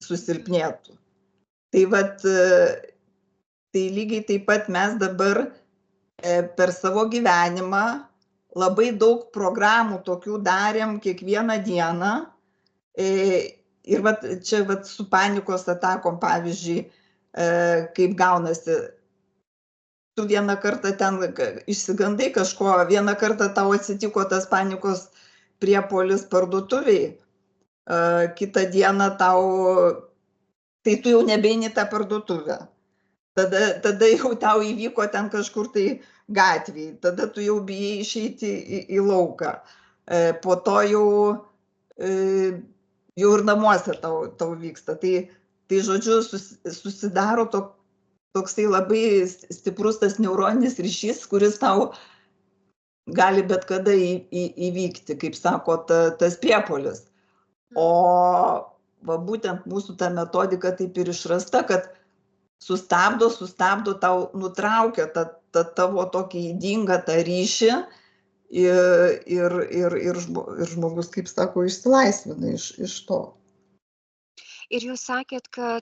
[SPEAKER 2] susilpnėtų. Tai lygiai taip pat mes dabar per savo gyvenimą labai daug programų tokių darėm kiekvieną dieną. Ir čia su panikos atakom, pavyzdžiui, kaip gaunasi. Tu vieną kartą ten išsigandai kažko, vieną kartą tau atsitiko tas panikos priepuolis parduotuviai, kitą dieną tai tu jau nebeini tą parduotuvę. Tada jau tau įvyko ten kažkur tai gatvėje, tada tu jau bijai išeiti į lauką. Po to jau ir namuose tau vyksta. Tai žodžiu, susidaro toksai labai stiprus tas neuroninis ryšys, kuris tau gali bet kada įvykti, kaip sako, tas priepuolis. O būtent mūsų ta metodika taip ir išrasta, kad sustabdo, tau nutraukia tą tavo tokį ydingą tą ryšį ir žmogus, kaip sako, išsilaisvina iš to.
[SPEAKER 1] Ir jūs sakėt, kad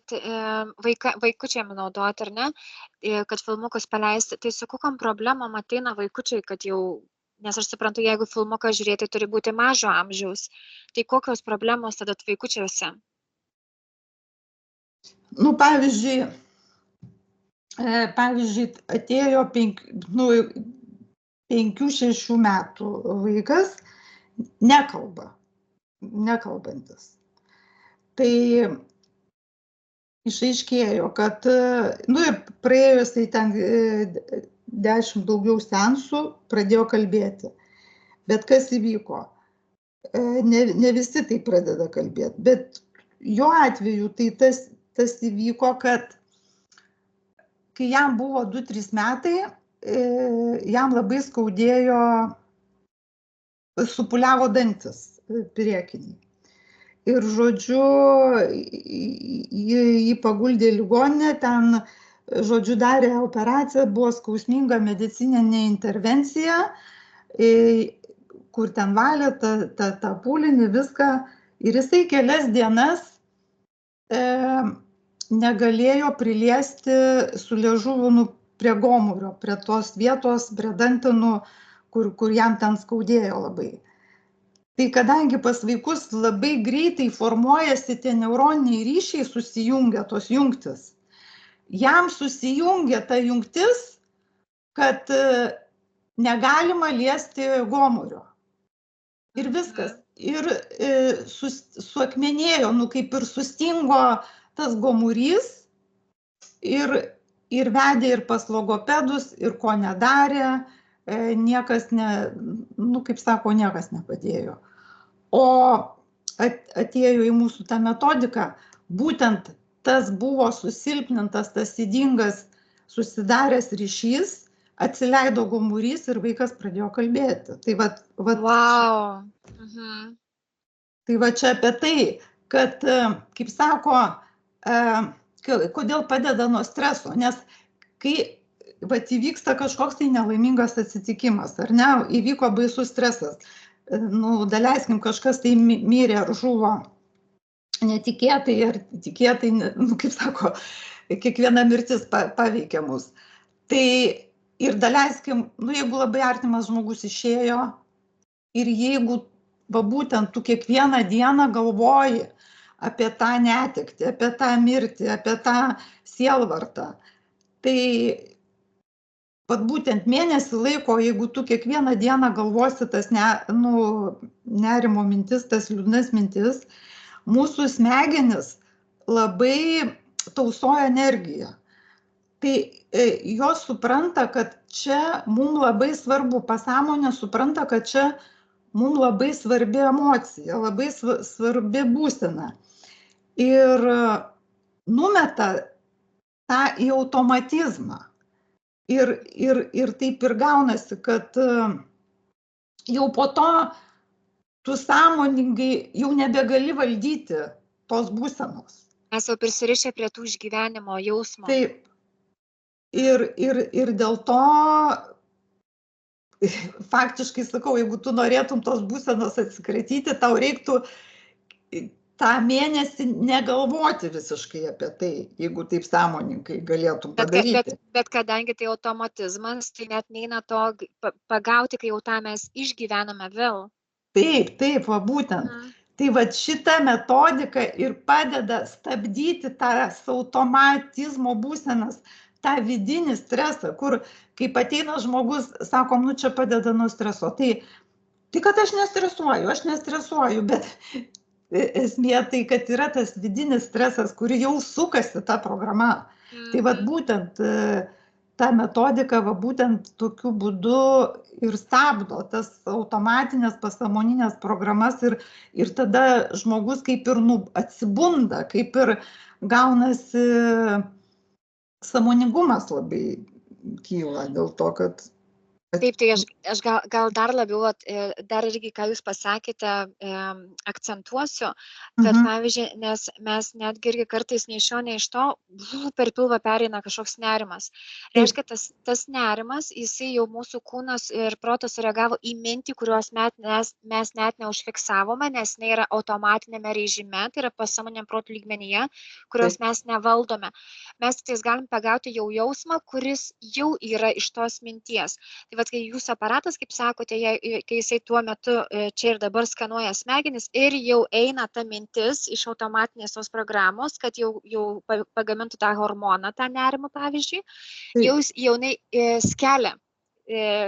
[SPEAKER 1] vaikučiam naudoti, ar ne, kad filmukus paleisti. Tai su kokiam problemom ateina vaikučiai, kad jau Nes aš suprantu, jeigu filmuką žiūrėti turi būti mažo amžiaus, tai kokios problemos tada vaikučiuose?
[SPEAKER 2] Nu, pavyzdžiui, atėjo 5-6 metų vaikas, nekalbantis. Tai išaiškėjo, kad, nu ir praėjusiai ten 10 daugiau seansų pradėjo kalbėti. Bet kas įvyko? Ne visi tai pradeda kalbėti, bet jo atveju tai tas įvyko, kad kai jam buvo 2-3 metai, jam labai skaudėjo, supuliavo dantis priekiniai. Ir žodžiu, jį paguldė į ligoninę, ten, žodžiu, darė operaciją, buvo skausminga medicininė intervencija, kur ten valė tą pūlinį, viską. Ir jisai kelias dienas negalėjo priliesti su liežuviu prie gomurio, prie tos vietos, prie dantenų, kur jam ten skaudėjo labai. Tai kadangi pas vaikus labai greitai formuojasi tie neuroniniai ryšiai, susijungia tos jungtis, jam susijungia ta jungtis, kad negalima liesti gomurio. Ir viskas. Ir suakmenėjo, nu kaip ir sustingo tas gomurys ir vedė ir pas logopedus, ir ko nedarė, niekas kaip sako, niekas nepadėjo. O atėjo į mūsų tą metodiką, būtent tas buvo susilpnintas, tas ydingas susidaręs ryšys, atsileido gomurys ir vaikas pradėjo kalbėti. Tai
[SPEAKER 1] Wow.
[SPEAKER 2] Tai va čia apie tai, kad, kaip sako, kodėl padeda nuo streso, nes kai įvyksta kažkoks tai nelaimingas atsitikimas, ar ne, įvyko baisus stresas, nu, daleiskim, kažkas tai mirė ar žuvo netikėtai ar tikėtai, nu, kaip sako, kiekviena mirtis paveikia mus. Tai ir daleiskim, nu, jeigu labai artimas žmogus išėjo ir jeigu būtent tu kiekvieną dieną galvoji apie tą netektį, apie tą mirtį, apie tą sielvartą, tai būtent mėnesį laiko, jeigu tu kiekvieną dieną galvosi tas nerimo mintis, tas liūdnas mintis, mūsų smegenis labai tausoja energiją. Tai jos supranta, kad čia mums labai svarbu, pasąmonė supranta, kad čia mums labai svarbi emocija, labai svarbi būsena. Ir numeta tą į automatizmą. Ir taip ir gaunasi, kad jau po to tu sąmoningai jau nebegali valdyti tos būsenos.
[SPEAKER 1] Mes jau prisirišę prie tų išgyvenimo jausmo.
[SPEAKER 2] Taip. Ir dėl to, faktiškai sakau, jeigu tu norėtum tos būsenos atsikratyti, tau reiktų tą mėnesį negalvoti visiškai apie tai, jeigu taip sąmoningai galėtum padaryti.
[SPEAKER 1] Bet kadangi tai automatizmas, tai net neina to pagauti, kai jau tą mes išgyvename vėl.
[SPEAKER 2] Taip, būtent. Tai šita metodika ir padeda stabdyti tas automatizmo būsenas, tą vidinį stresą, kur kaip ateina žmogus, sakom, nu čia padeda nuo streso. Tai kad aš nestresuoju, bet esmė tai, kad yra tas vidinis stresas, kuri jau sukasi ta programa. Tai būtent ta metodika būtent tokiu būdu ir stabdo tas automatinės pasąmoninės programas ir tada žmogus kaip ir atsibunda, kaip ir gaunasi sąmoningumas labai kyla dėl to, kad...
[SPEAKER 1] Taip, tai aš gal dar labiau, dar irgi, ką jūs pasakėte, akcentuosiu, kad pavyzdžiui, nes mes netgi irgi kartais nei iš šio, nei iš to per pilvą pereina kažkoks nerimas. Reiškia, tas nerimas, jisai jau mūsų kūnas ir protas sureagavo į mintį, kurios mes net neužfiksavome, nes jinai yra automatinėme režime, tai yra pasąmoniniam protų lygmenyje, kurios mes nevaldome. Mes tais galim pagauti jau jausmą, kuris jau yra iš tos minties. Tai Tai vat, kai jūsų aparatas, kaip sakote, kai jisai tuo metu čia ir dabar skanuoja smegenis ir jau eina ta mintis iš automatinės tos programos, kad jau pagamintų tą hormoną, tą nerimą, pavyzdžiui, jau jinai skelia,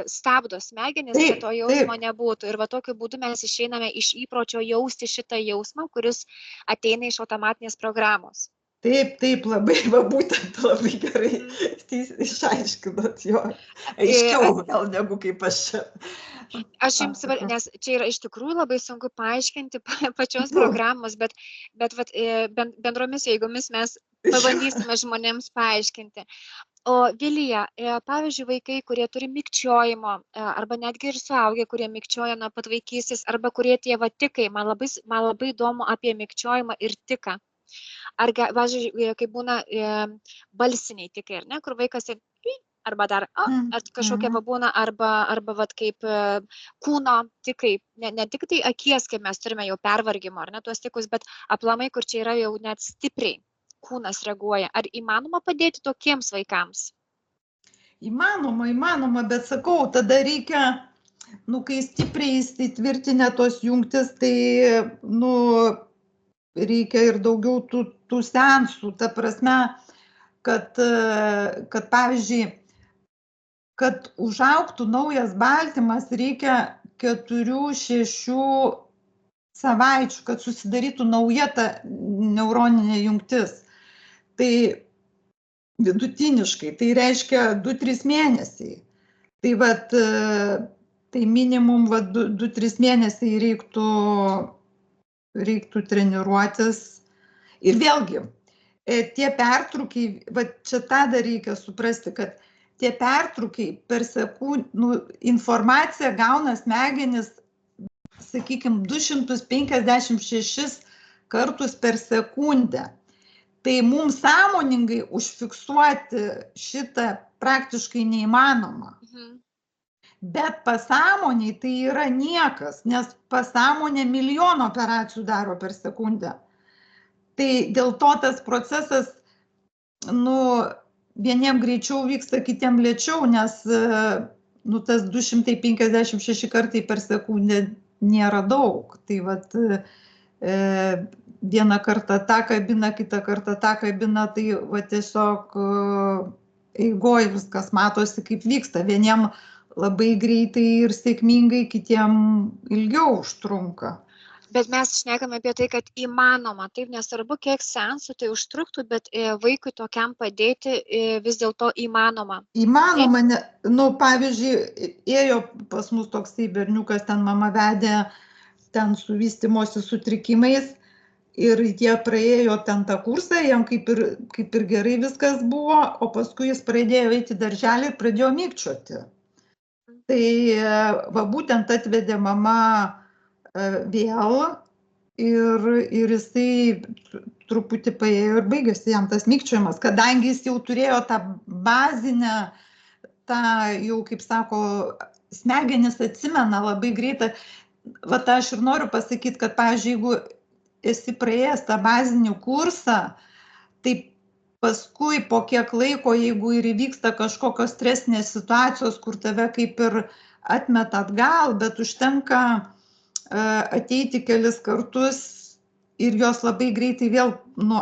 [SPEAKER 1] stabdo smegenis, kad to jausmo nebūtų. Ir va tokiu būdu mes išeiname iš įpročio jausti šitą jausmą, kuris ateina iš automatinės programos.
[SPEAKER 2] Taip, labai, va būtent labai gerai išaiškinot jo. Aiškiau gal negu kaip aš čia.
[SPEAKER 1] Aš jums, nes čia yra iš tikrųjų labai sunku paaiškinti pačios programos, bet bendromis jėgomis mes pabandysime žmonėms paaiškinti. O Vilija, pavyzdžiui, vaikai, kurie turi mikčiojimo, arba netgi ir suaugę, kurie mikčioja nuo pat vaikystės, arba kurie tie tikai, man labai įdomu apie mikčiojimą ir tiką. Ar, pavyzdžiui, kai būna balsiniai tikai, ar ne, kur vaikas arba dar, ar kažkokia būna, arba kaip kūno tikai, ne tik tai akies, kaip mes turime jau pervargimo, ar ne, tuos tikus, bet aplamai, kur čia yra jau net stipriai kūnas reaguoja. Ar įmanoma padėti tokiems vaikams?
[SPEAKER 2] Įmanoma, bet sakau, tada reikia, kai stipriai įsitvirtinę tos jungtis, tai, reikia ir daugiau tų seansų, ta prasme, kad pavyzdžiui, kad užaugtų naujas baltymas, reikia 4-6 savaičių, kad susidarytų nauja ta neuroninė jungtis. Tai vidutiniškai, tai reiškia 2-3 mėnesiai. Tai minimum 2-3 mėnesiai reiktų treniruotis. Ir vėlgi, tie pertrūkiai, čia tą dar reikia suprasti, kad tie pertrūkiai per sekundę, informaciją gauna smegenis, sakykime, 256 kartus per sekundę. Tai mums sąmoningai užfiksuoti šitą praktiškai neįmanoma. Bet pasąmoniai tai yra niekas, nes pasąmonė milijoną operacijų daro per sekundę. Tai dėl to tas procesas, vieniem greičiau vyksta, kitiem lėčiau, nes tas 256 kartai per sekundę nėra daug. Tai vieną kartą tą kabiną, kitą kartą tą kabiną, tai tiesiog eigoj viskas matosi, kaip vyksta. Vieniem labai greitai ir sėkmingai, kitiem ilgiau užtrunka.
[SPEAKER 1] Bet mes šnekame apie tai, kad įmanoma, taip, nesvarbu, kiek seansų tai užtruktų, bet vaikui tokiam padėti vis dėlto įmanoma.
[SPEAKER 2] Įmanoma, pavyzdžiui, ėjo pas mus toksai berniukas, ten mama vedė, ten su vystymosi sutrikimais, ir jie praėjo ten tą kursą, jam kaip ir gerai viskas buvo, o paskui jis pradėjo eiti į darželį ir pradėjo mykčioti. Tai būtent atvedė mama vėl ir jisai truputį paėjo ir baigėsi jam tas mykčiojimas, kadangi jis jau turėjo tą bazinę, tą jau, kaip sako, smegenis atsimena labai greitai. Aš ir noriu pasakyti, kad, pavyzdžiui, jeigu esi praėjęs tą bazinį kursą, tai paskui po kiek laiko, jeigu ir įvyksta kažkokios stresinės situacijos, kur tave kaip ir atmeta atgal, bet užtenka ateiti kelis kartus ir jos labai greitai vėl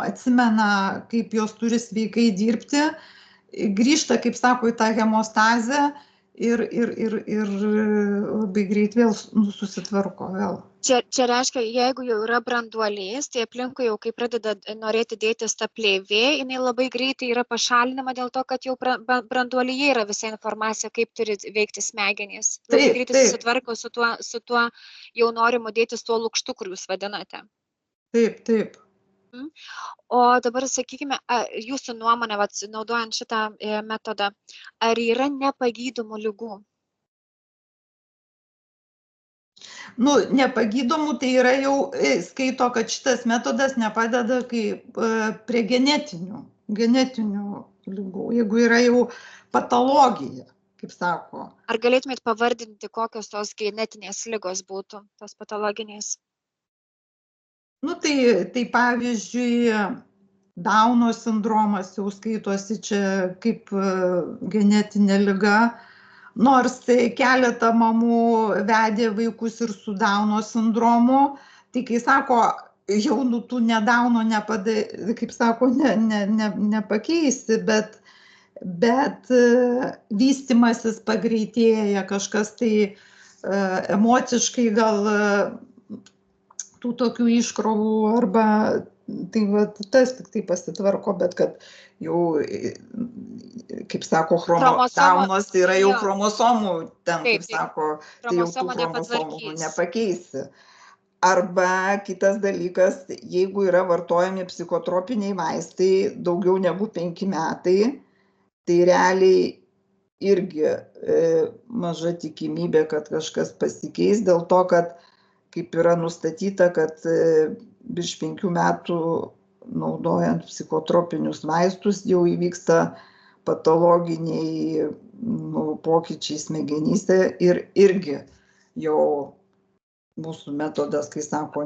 [SPEAKER 2] atsimena, kaip jos turi sveikai dirbti, grįžta, kaip sako, į tą hemostazę ir labai greit vėl susitvarko vėl.
[SPEAKER 1] Čia reiškia, jeigu jau yra branduolys, tai aplinkui jau kai pradeda norėti dėtis ta plėvė, jinai labai greitai yra pašalinama dėl to, kad jau branduolyje yra visa informacija, kaip turi veikti smegenys. Labai greitai susitvarko su tuo jau norimu dėtis tuo lukštu, kur jūs vadinate.
[SPEAKER 2] Taip.
[SPEAKER 1] O dabar, sakykime, jūsų nuomonė, naudojant šitą metodą, ar yra nepagydomų ligų?
[SPEAKER 2] Nepagydomų tai yra jau skaito, kad šitas metodas nepadeda prie genetinių ligų, jeigu yra jau patologija, kaip sako.
[SPEAKER 1] Ar galėtumėt pavardinti, kokios tos genetinės ligos būtų, tos patologinės?
[SPEAKER 2] Tai pavyzdžiui, Dauno sindromas jau skaitosi čia kaip genetinė liga. nors keletą mamų vedė vaikus ir su Dauno sindromu, tai kai sako, jau tu ne Dauno kaip sako, nepakeisi, bet vystymasis pagreitėja, kažkas tai emociškai gal tų tokių iškrovų arba tai tas tik tai pasitvarko, bet kad jau, kaip sako, Daunas yra jau chromosomų, ten, kaip sako, tai jau tų chromosomų nepakeisi. Arba kitas dalykas, jeigu yra vartojami psichotropiniai vaistai daugiau negu 5 metai, tai realiai irgi maža tikimybė, kad kažkas pasikeis, dėl to, kad kaip yra nustatyta, kad virš 5 metų naudojant psichotropinius vaistus jau įvyksta patologiniai pokyčiai smegenyse ir irgi jau mūsų metodas, kai sako,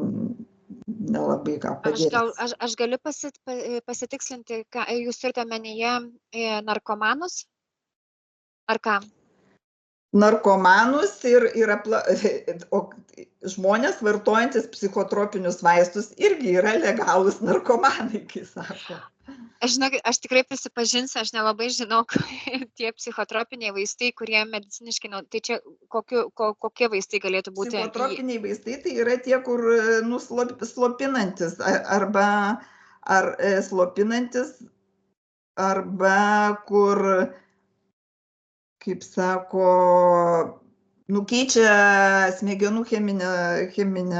[SPEAKER 2] nelabai ką padės.
[SPEAKER 1] Aš galiu pasitikslinti, jūs turite omenyje narkomanus? Ar ką?
[SPEAKER 2] Narkomanus ir žmonės vartojantis psichotropinius vaistus irgi yra legalūs narkomanai, kai sako.
[SPEAKER 1] Aš tikrai prisipažinsiu, aš nelabai žinau tie psichotropiniai vaistai, kurie mediciniškai, tai čia kokie vaistai galėtų būti?
[SPEAKER 2] Psichotropiniai vaistai tai yra tie, kur slopinantis arba kur, kaip sako, nukeičia smegenų cheminę.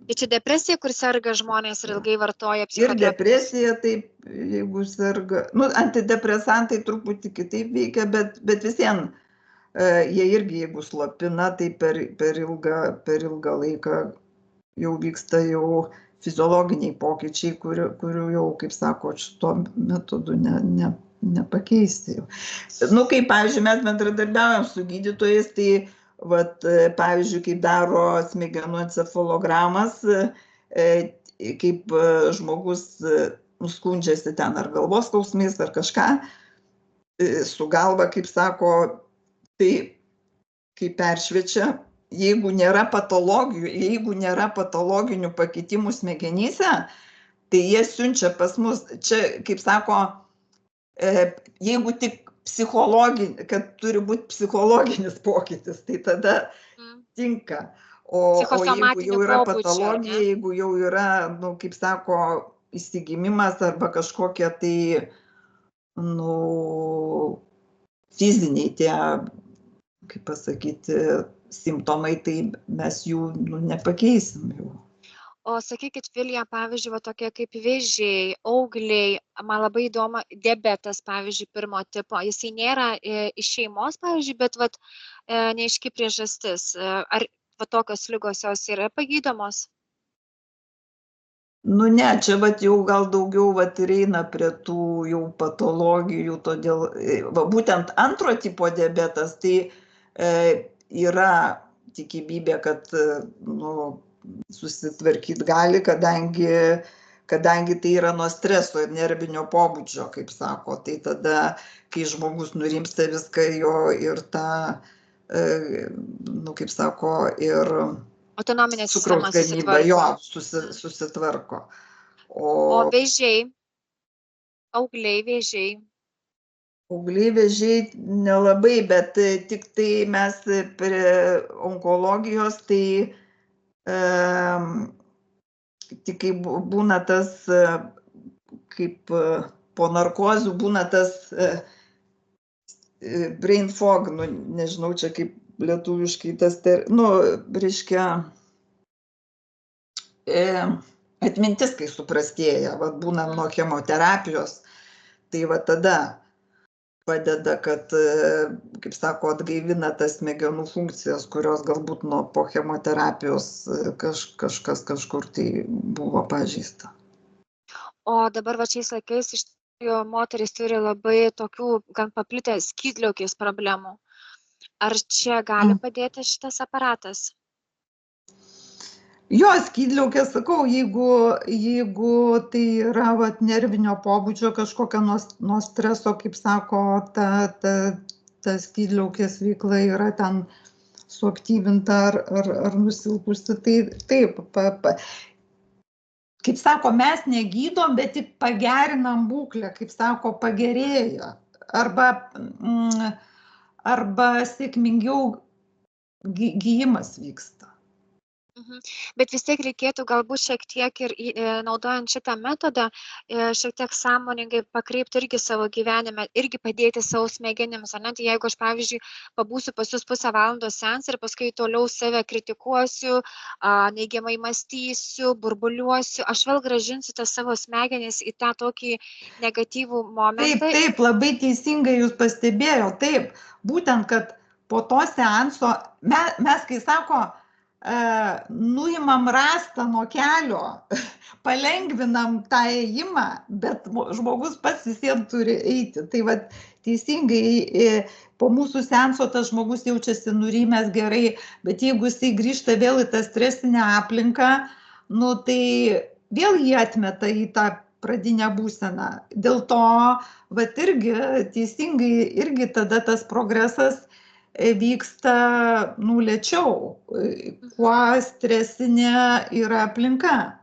[SPEAKER 1] Tai čia depresija, kur serga žmonės ir ilgai vartoja psichotropinius?
[SPEAKER 2] Ir depresija, taip, jeigu serga. Antidepresantai truputį kitaip veikia, bet visien jie irgi, jeigu slopina, tai per ilgą laiką jau vyksta jau fiziologiniai pokyčiai, kurių jau, kaip sako, šito metodu nepakeisti. Kaip, pavyzdžiui, mes bendradarbiaujam su gydytojais, tai pavyzdžiui, kaip daro smegenų encefalogramas, kaip žmogus nuskundžiasi ten ar galvos skausmais ar kažką, su galva, kaip sako, tai kaip peršviečia, jeigu nėra patologinių pakitimų smegenyse, tai jie siunčia pas mus, čia, kaip sako, jeigu tik kad turi būti psichologinis pokytis, tai tada tinka. O jeigu jau yra patologija, jeigu jau yra, kaip sako, įsigimimas arba kažkokie tai, fiziniai tie, kaip pasakyti, simptomai, tai mes jų nepakeisim jau.
[SPEAKER 1] O sakykit, Vilija, pavyzdžiui, tokie kaip vėžiai, augliai, man labai įdomu, diabetas, pavyzdžiui, 1 tipo, jisai nėra iš šeimos, pavyzdžiui, bet neaiški priežastis. Ar tokios ligos jos yra pagydomos?
[SPEAKER 2] Ne, čia jau gal daugiau ir eina prie tų jau patologijų, todėl būtent 2 tipo diabetas, tai yra tikimybė, kad susitvarkyti gali, kadangi tai yra nuo streso ir nervinio pobūdžio, kaip sako. Tai tada, kai žmogus nurimsta viską jo ir ta, kaip sako, ir cukraus gamyba jo susitvarko.
[SPEAKER 1] O vėžiai, augliai vėžiai?
[SPEAKER 2] Augliai vėžiai nelabai, bet tik tai mes prie onkologijos, tai tik kai būna tas, kaip po narkozių būna tas brain fog, nežinau čia kaip lietuviškai tas, reiškia, atmintis, kai suprastėja, būna nuo chemoterapijos, tai tada padeda, kad, kaip sako, atgaivina tas smegenų funkcijas, kurios galbūt po chemoterapijos kažkas kažkur tai buvo pažeista.
[SPEAKER 1] O dabar šiais laikais iš tikrųjų moterys turi labai tokių gan paplitę skydliaukės problemų. Ar čia gali padėti šitas aparatas?
[SPEAKER 2] Jo, skydliaukė, sakau, jeigu tai yra nervinio pobūdžio kažkokia nuo streso, kaip sako, ta skydliaukės veikla yra ten suaktyvinta ar nusilpusi, tai taip, kaip sako, mes negydom, bet tik pagerinam būklę, kaip sako, pagerėja. Arba sėkmingiau gyjimas vyksta.
[SPEAKER 1] Bet vis tiek reikėtų galbūt šiek tiek ir naudojant šitą metodą, šiek tiek sąmoningai pakreipti irgi savo gyvenime, irgi padėti savo smegenims. Tai jeigu aš, pavyzdžiui, pabūsiu pas jūs pusę valandos seansą ir paskui toliau save kritikuosiu, neigiamai mąstysiu, burbuliuosiu, aš vėl grąžinsiu tas savo smegenis į tą tokį negatyvų momentą.
[SPEAKER 2] Taip, labai teisingai jūs pastebėjo, taip, būtent, kad po to seanso mes, kai sako, nuimam rastą nuo kelio, palengvinam tą ėjimą, bet žmogus pats visiems turi eiti. Tai va, teisingai, po mūsų seanso tas žmogus jaučiasi nurimęs gerai, bet jeigu jisai grįžta vėl į tą stresinę aplinką, nu tai vėl jį atmeta į tą pradinę būseną. Dėl to, vat irgi teisingai, irgi tada tas progresas vyksta lėčiau, kuo stresinė yra aplinka.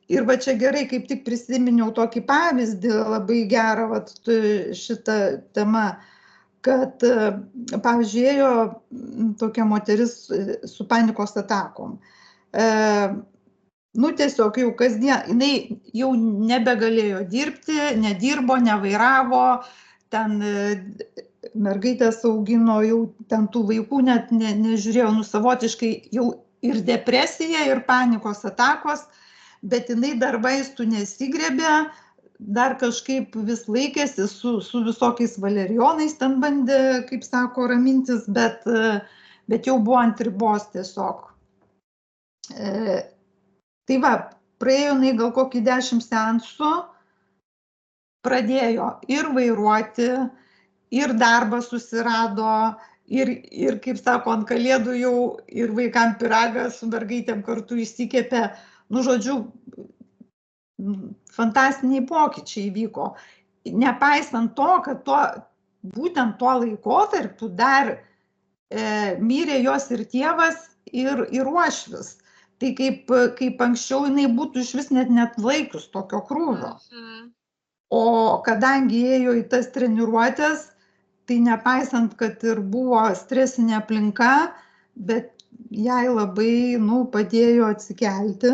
[SPEAKER 2] Ir va čia gerai, kaip tik prisiminiau tokį pavyzdį, labai gerą vat, šitą temą, kad, pavyzdžiui, ėjo tokia moteris su panikos atakom. Tiesiog jau kasdien, jinai jau nebegalėjo dirbti, nedirbo, nevairavo, ten mergaitės augino, jau ten tų vaikų net nežiūrėjo, savotiškai jau ir depresija, ir panikos atakos, bet jinai dar vaistų nesigrebė, dar kažkaip vis laikėsi su visokiais valerijonais, ten bandė, kaip sako, ramintis, bet jau buvo ant ribos tiesiog. Tai va, praėjo jinai gal kokį 10 seansų, pradėjo ir vairuoti, ir darbą susirado, ir kaip sako, ant kalėdų jau ir vaikam pyragą su mergaitėm kartu išsikepė. Žodžiu, fantastiniai pokyčiai vyko. Nepaisant to, kad būtent tuo laikotarpiu dar mirė jos ir tėvas, ir uošvis. Tai kaip anksčiau jinai būtų išvis net laikius tokio krūvio. O kadangi ėjo į tas treniruotės, tai nepaisant, kad ir buvo stresinė aplinka, bet jai labai padėjo atsikelti.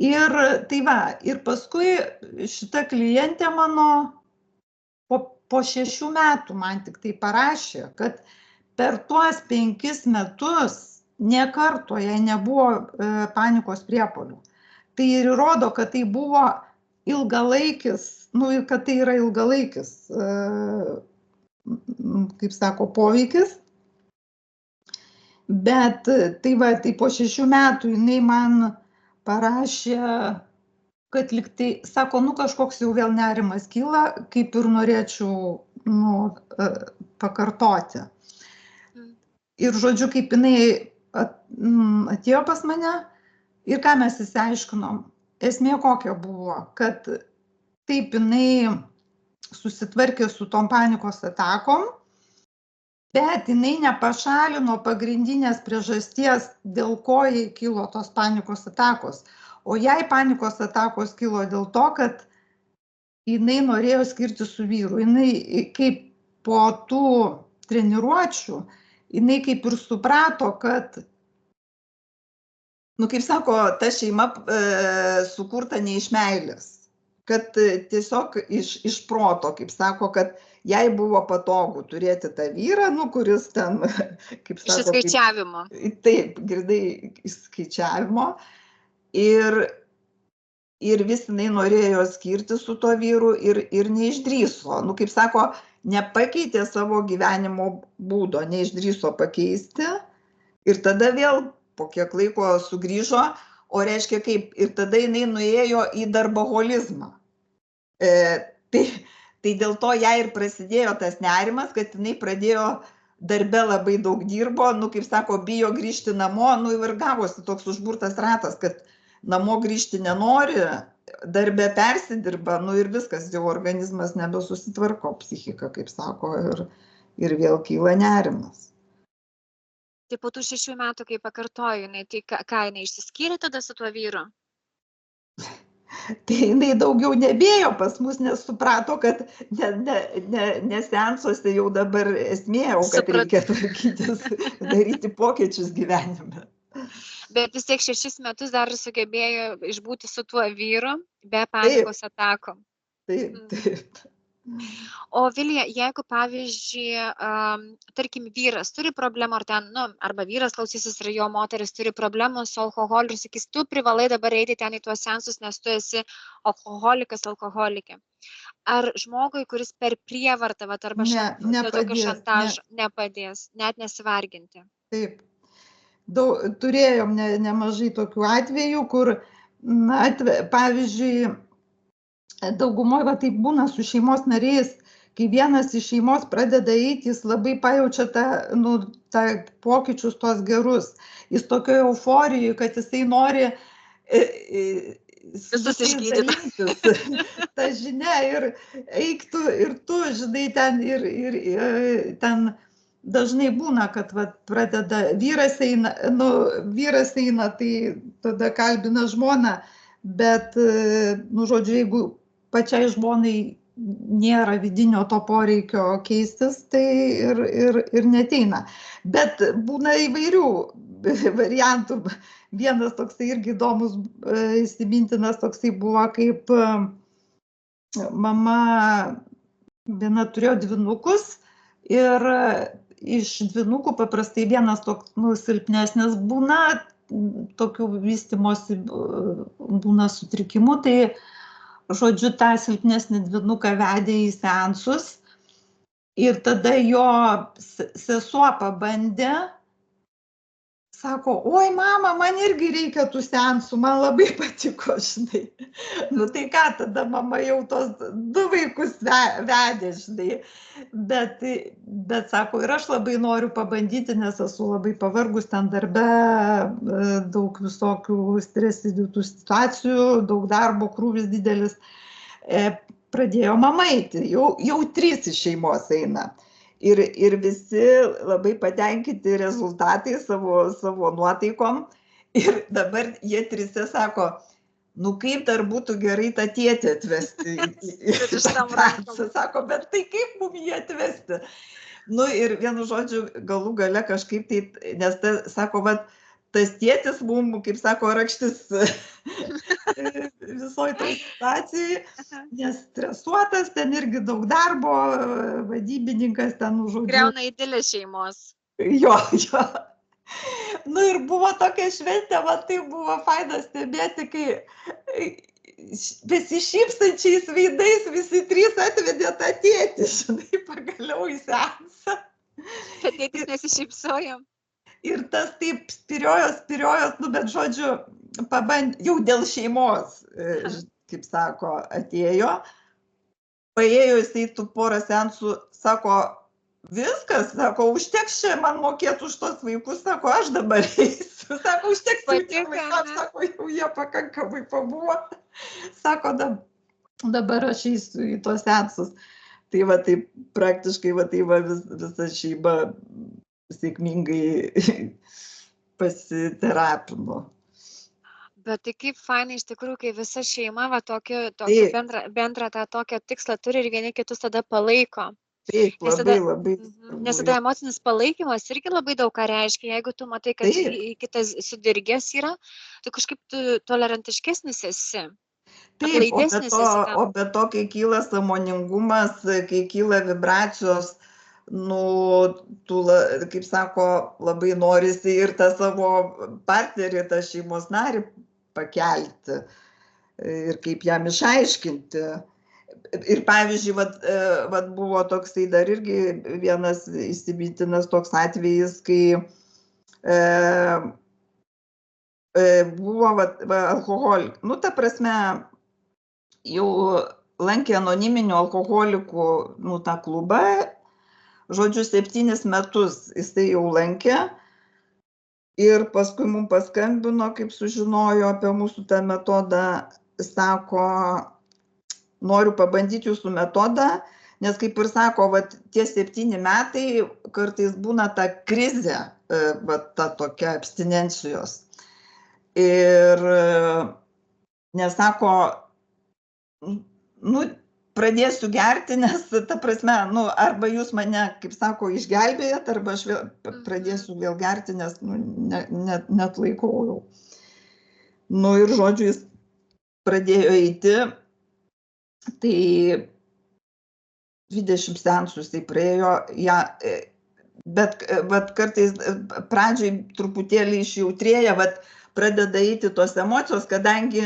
[SPEAKER 2] Ir tai va, ir paskui šita klientė mano po 6 metų man tik tai parašė, kad per tuos 5 metus nė karto jai nebuvo panikos priepuolių. Tai ir įrodo, kad tai buvo ilgalaikis, kad tai yra ilgalaikis, kaip sako, poveikis. Bet tai va, tai po 6 metų jinai man parašė, kad liktai, sako, kažkoks jau vėl nerimas kyla, kaip ir norėčiau pakartoti. Ir žodžiu, kaip jinai atėjo pas mane ir ką mes išsiaiškinom. Esmė kokia buvo, kad taip jinai susitvarkė su tom panikos atakom, bet jinai nepašalino pagrindinės priežasties, dėl ko jai kilo tos panikos atakos. O jai panikos atakos kilo dėl to, kad jinai norėjo skirtis su vyru. Jinai kaip po tų treniruočių, jinai kaip ir suprato, kad, kaip sako, ta šeima sukurta ne iš meilės. Kad tiesiog iš proto, kaip sako, kad jai buvo patogu turėti tą vyrą, kuris ten, kaip sako...
[SPEAKER 1] Iš skaičiavimo.
[SPEAKER 2] Taip, girdai, iš skaičiavimo. Ir vis jinai norėjo skirti su tuo vyru ir neišdrįso. Kaip sako, nepakeitė savo gyvenimo būdo, neišdrįso pakeisti. Ir tada vėl po kiek laiko sugrįžo, o reiškia kaip, ir tada jinai nuėjo į darboholizmą. Tai dėl to jai ir prasidėjo tas nerimas, kad jinai pradėjo darbe labai daug dirbo, kaip sako, bijo grįžti namo, ir gavosi toks užburtas ratas, kad namo grįžti nenori, darbe persidirba, ir viskas, jau organizmas nebesusitvarko, psichika, kaip sako, ir vėl kyla nerimas.
[SPEAKER 1] Tai po tų 6 metų, kai pakartoju, tai ką, jinai išsiskyrė tada su tuo vyru?
[SPEAKER 2] Tai jinai daugiau nebėjo pas mus, nes suprato, kad ne seansuose jau dabar esmė, o kad reikia tvarkytis, daryti pokyčius gyvenime.
[SPEAKER 1] Bet vis tiek 6 metus dar sugebėjo išbūti su tuo vyru, be panikos atakų.
[SPEAKER 2] Taip.
[SPEAKER 1] O Vilija, jeigu, pavyzdžiui, tarkim, vyras turi problemų, ar ten, arba vyras klausysis, ar jo moteris turi problemų su alkoholiu ir sakys, tu privalai dabar eiti ten į tuos seansus, nes tu esi alkoholikė. Ar žmogui, kuris per prievartą, arba tokio šantažo nepadės, net nesivarginti?
[SPEAKER 2] Taip. Turėjom nemažai tokių atvejų, kur, pavyzdžiui, daugumoje taip būna su šeimos nariais, kai vienas iš šeimos pradeda eiti, jis labai pajaučia tą pokyčius tos gerus. Jis tokio euforijoje, kad jisai nori
[SPEAKER 1] visus išgydyti.
[SPEAKER 2] Ta žinia ir eiktų ir tu, žinai, ten ir ten dažnai būna, kad pradeda vyras eina, tai tada kalbina žmoną, bet, žodžiu, jeigu pačiai žmonai nėra vidinio to poreikio keistis, tai ir neteina. Bet būna įvairių variantų. Vienas toksai irgi įdomus, įsimintinas toksai buvo, kaip mama viena turėjo dvynukus ir iš dvynukų paprastai vienas toks silpnesnis būna, tokių vystymosi būna sutrikimų, tai žodžiu, tą silpnesnį dvynuką vedė į seansus ir tada jo sesuo pabandė, sako, oi mama, man irgi reikia tų seansų, man labai patiko, žinai. Tai ką, tada mama jau tos 2 vaikus vedė, žinai. Bet sako, ir aš labai noriu pabandyti, nes esu labai pavargus ten darbe, daug visokių stresinių situacijų, daug darbo, krūvis didelis. Pradėjo mama eiti, jau 3 iš šeimos eina. Ir visi labai patenkinti rezultatai savo nuotaikom. Ir dabar jie 3 sako, kaip dar būtų gerai tą tėtį atvesti į tą seansą. Sako, bet tai kaip mum jį atvesti? Ir vienu žodžiu, galų gale kažkaip tai, nes sako, tas tėtis mum, kaip sako, rakštis visoj toj situacijai, nes stresuotas, ten irgi daug darbo, vadybininkas ten žodžiu.
[SPEAKER 1] Griauna idilę šeimos.
[SPEAKER 2] Jo. Ir buvo tokia šventė, tai buvo faina stebėti, kai besišypsančiais veidais visi 3 atvedė tą tėtį, žinai, pagaliau į seansą.
[SPEAKER 1] Bet tėtis nesišypsojo.
[SPEAKER 2] Ir tas taip spiriojos, bet žodžiu, jau dėl šeimos, kaip sako, atėjo. Paėjo jisai tų porą seansų, sako, viskas, sako, užteks čia man mokėti už tos vaikus, sako, aš dabar eisiu. Sako, užteks vaikams, sako, jau jie pakankamai pabuvo. Sako, dabar aš eisiu į tos seansus. Tai taip praktiškai visa šeima sėkmingai pasiterapino.
[SPEAKER 1] Bet tai kaip fainai iš tikrųjų, kai visa šeima tokį bendrą tą tokią tikslą turi ir vieni kitus tada palaiko.
[SPEAKER 2] Taip, labai.
[SPEAKER 1] Nes tada emocinis palaikymas irgi labai daug ką reiškia. Jeigu tu matai, kad kitas sudirgęs yra, tu kažkaip tolerantiškesnis esi.
[SPEAKER 2] Taip, o be to, kai kyla sąmoningumas, kai kyla vibracijos, tu, kaip sako, labai norisi ir tą savo partnerį, tą šeimos narį pakelti ir kaip jam išaiškinti. Ir pavyzdžiui, buvo toksai dar irgi vienas įsimintinas toks atvejis, kai buvo alkoholik. Ta prasme, jau lankė anoniminių alkoholikų tą klubą. Žodžiu, 7 metus jisai jau lankė ir paskui mums paskambino, kaip sužinojo apie mūsų tą metodą, sako, noriu pabandyti jūsų metodą, Nes kaip ir sako, vat, tie 7 metai kartais būna ta krizė, vat, ta tokia abstinencijos. Ir nesako, nu, pradėsiu gerti, nes, ta prasme, nu, arba jūs mane, kaip sako, išgelbėjat, arba aš vėl pradėsiu vėl gerti, nes, nu, net laikau jau. Nu, ir žodžiu, jis pradėjo eiti, tai 20 seansų jisai praėjo, ja, bet kartais pradžiai truputėlį išjautrėja, pradeda eiti tos emocijos, kadangi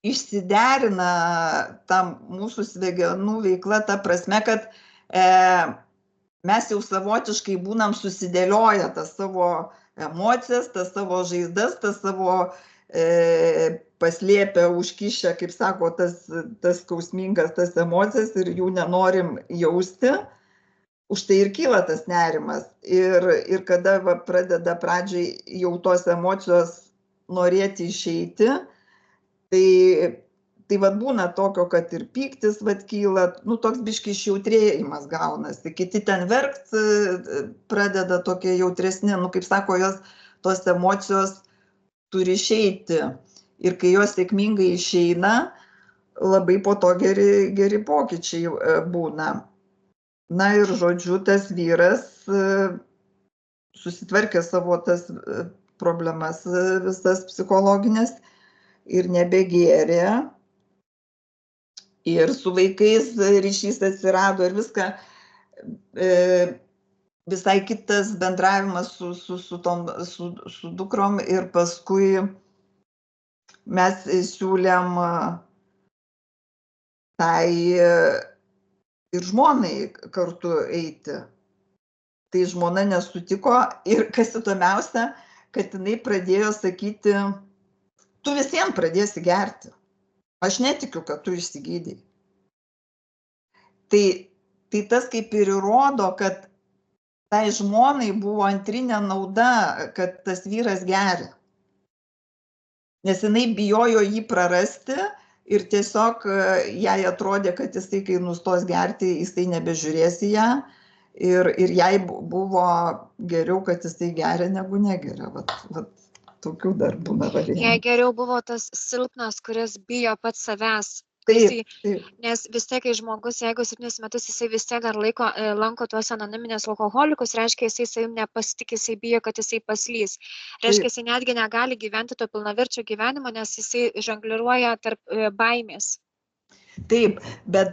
[SPEAKER 2] išsiderina tam mūsų smegenų veikla ta prasme, kad mes jau savotiškai būnam susidėlioję tas savo emocijas, tas savo žaizdas, tas savo paslėpę, užkišę, kaip sako, tas skausmingas tas emocijas ir jų nenorim jausti. Už tai ir kyla tas nerimas. Ir kada pradeda pradžiai jau tos emocijos norėti išeiti, tai būna tokio, kad ir pyktis kyla, nu toks biški išjautrėjimas gaunasi. Kiti ten verkt pradeda tokie jautresni, nu kaip sako, jos tos emocijos turi išeiti. Ir kai jos sėkmingai išeina, labai po to geri pokyčiai būna. Na ir žodžiu, tas vyras susitvarkė savo tas problemas visas psichologinės ir nebegėrė. Ir su vaikais ryšys atsirado ir viską, visai kitas bendravimas su dukrom ir paskui mes siūlėm tai ir žmonai kartu eiti. Tai žmona nesutiko ir kas įdomiausia, kad jinai pradėjo sakyti, tu visiems pradėsi gerti. Aš netikiu, kad tu išsigydei. Tai tas kaip ir įrodo, kad tai žmonai buvo antrinė nauda, kad tas vyras geria. Nes jinai bijojo jį prarasti ir tiesiog jai atrodė, kad jisai, kai nustos gerti, jisai nebežiūrės į ją. Ir jai buvo geriau, kad jisai geria, negu negeria. Vat tokių dar būna variantų.
[SPEAKER 1] Jai geriau buvo tas silpnas, kuris bijo pats savęs.
[SPEAKER 2] Taip.
[SPEAKER 1] Nes vis tiek, kai žmogus, jeigu 7 metus jisai vis tiek dar lanko tuos anoniminės alkoholikus, reiškia, jisai savim nepasitikė, jisai bijo, kad jisai paslys. Reiškia, jisai netgi negali gyventi to pilnaverčio gyvenimo, nes jisai žongliruoja tarp baimės.
[SPEAKER 2] Taip, bet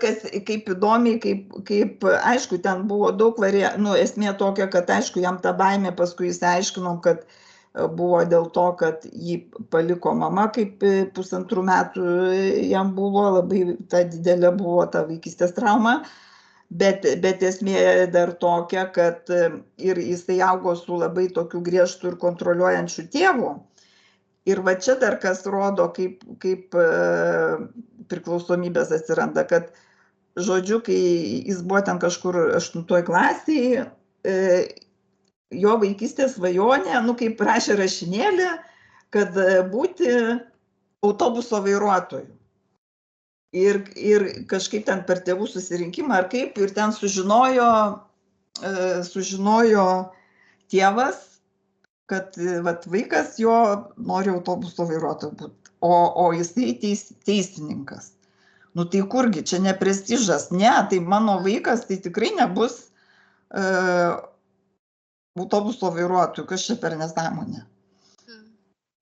[SPEAKER 2] kas kaip įdomiai, kaip aišku, ten buvo daug variantų, esmė tokia, kad aišku, jam ta baimė, paskui įsiaiškinom, kad buvo dėl to, kad jį paliko mama, kaip 1,5 metų jam buvo, labai ta didelė buvo ta vaikystės trauma, bet esmė dar tokia, kad ir jisai augo su labai tokiu griežtu ir kontroliuojančiu tėvu. Ir va čia dar kas rodo, kaip priklausomybės atsiranda, kad, žodžiu, kai jis buvo ten kažkur 8 klasėje, jo vaikystės svajonė, nu kaip rašė rašinėlį, kad būti autobuso vairuotoju. Ir kažkaip ten per tėvų susirinkimą ar kaip, ir ten sužinojo tėvas, kad vat, vaikas jo nori autobuso vairuotoju būti, o jisai teisininkas. Nu tai kurgi, čia ne prestižas, ne, tai mano vaikas tai tikrai nebus autobuso vairuotojų, kas čia per nesąmonę.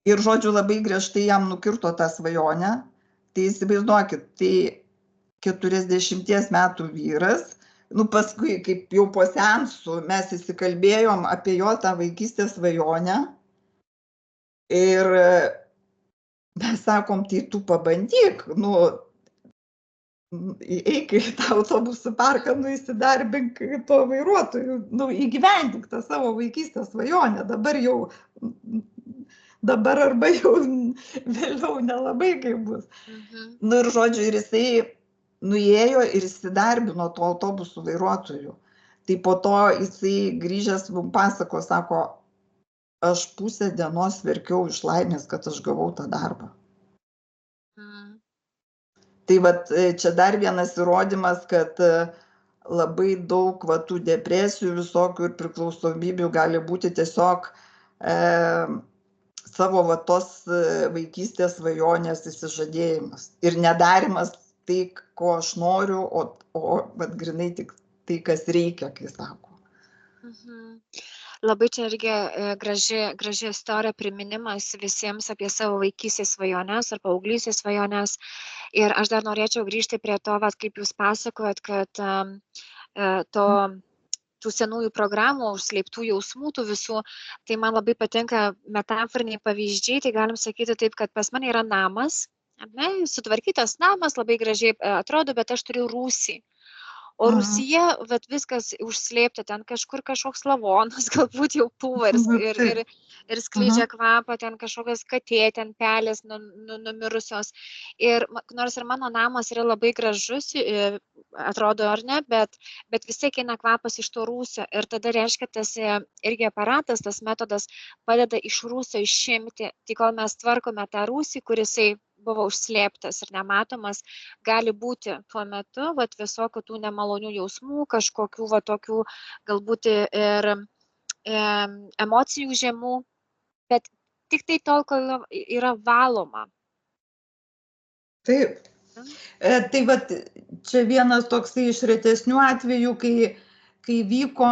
[SPEAKER 2] Ir žodžiu, labai griežtai jam nukirto tą svajonę. Tai įsivaizduokit, tai 40 metų vyras, nu paskui, kaip jau po seansų, mes įsikalbėjom apie jo tą vaikystės svajonę. Ir mes sakom, tai tu pabandyk, nu, eik į tą autobusų parką, nu įsidarbink to vairuotojų, nu įgyvendink tą savo vaikystės svajonę, dabar arba jau vėliau nelabai kaip bus. Nu ir žodžiu, ir jisai nuėjo ir įsidarbino to autobusų vairuotojų. Tai po to jisai grįžęs mums pasako, sako, aš pusę dienos verkiau iš laimės, kad aš gavau tą darbą. Tai vat čia dar vienas įrodymas, kad labai daug va, tų depresijų visokių ir priklausomybių gali būti tiesiog savo va, tos vaikystės svajonės įsižadėjimas ir nedarimas tai, ko aš noriu, o vat, grinai tik tai, kas reikia, kai sako.
[SPEAKER 1] Labai čia irgi graži istorija, priminimas visiems apie savo vaikystės svajones ar paauglystės svajones. Ir aš dar norėčiau grįžti prie to, vat, kaip jūs pasakojat, kad tų senųjų programų, užslėptų jausmų, tų visų, tai man labai patinka metaforiniai pavyzdžiai, tai galim sakyti taip, kad pas mane yra namas, ne, sutvarkytas namas, labai gražiai atrodo, bet aš turiu rūsį. O rūsyje vat, viskas užslėpta, ten kažkur kažkoks lavonas, galbūt jau pūva ir skleidžia kvapą, ten kažkokios katė, ten pelės numirusios. Ir nors ir mano namas yra labai gražus, atrodo ar ne, bet vis tiek eina kvapas iš to rūsio. Ir tada reiškia, tas irgi aparatas, tas metodas padeda iš rūsio išimti. Tai kol mes tvarkome tą rūsį, kurisai buvo užslėptas ir nematomas, gali būti tuo metu vat, visokių tų nemalonių jausmų, kažkokių va, tokių galbūt ir emocijų žemų, bet tik tai tol, kol yra valoma.
[SPEAKER 2] Taip. Tai vat, čia vienas toksai iš retesnių atvejų, kai vyko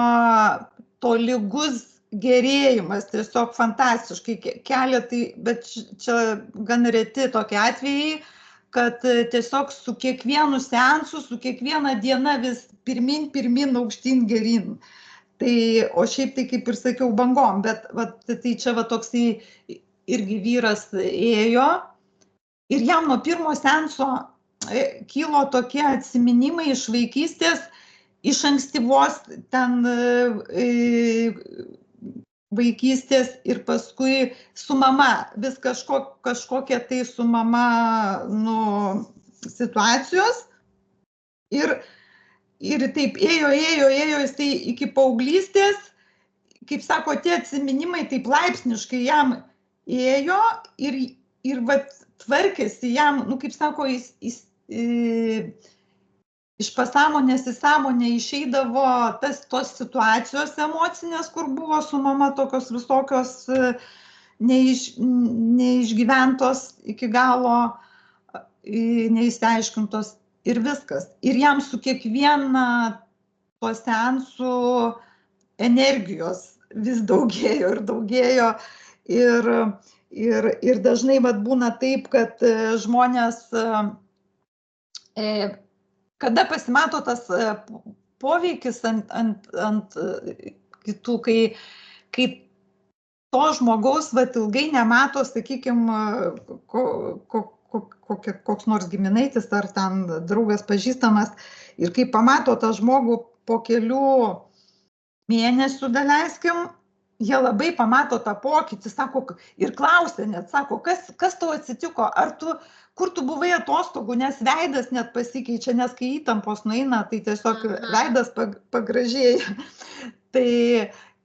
[SPEAKER 2] tolygus gerėjimas, tiesiog fantastiškai keletai, bet čia gan reti tokie atvejai, kad tiesiog su kiekvienu seansu, su kiekviena diena vis pirmin, aukštyn, geryn. Tai, o šiaip tai, kaip ir sakiau, bangom, bet vat, tai čia va toksai irgi vyras ėjo ir jam nuo pirmo seanso kilo tokie atsiminimai iš vaikystės, iš ankstyvos ten vaikystės ir paskui su mama, vis kažkokia tai su mama situacijos ir taip ėjo jisai iki paauglystės, kaip sako, tie atsiminimai taip laipsniškai jam ėjo ir vat tvarkėsi jam, kaip sako, jis iš pasąmonės į sąmonę išeidavo tos situacijos emocinės, kur buvo su mama tokios visokios neišgyventos iki galo, neįsiaiškintos ir viskas. Ir jam su kiekviena to seansų energijos vis daugėjo ir daugėjo. Ir dažnai vat, būna taip, kad žmonės kada pasimato tas poveikis ant kitų, kai to žmogaus vat, ilgai nemato, sakykime, koks nors giminaitis ar ten draugas pažįstamas, ir kai pamato tą žmogų po kelių mėnesių, daleiskim, jie labai pamato tą pokytį, sako, ir klausia net, sako, kas tau atsitiko, kur tu buvai atostogų, nes veidas net pasikeičia, nes kai įtampos nueina, tai tiesiog veidas pagražėja. Tai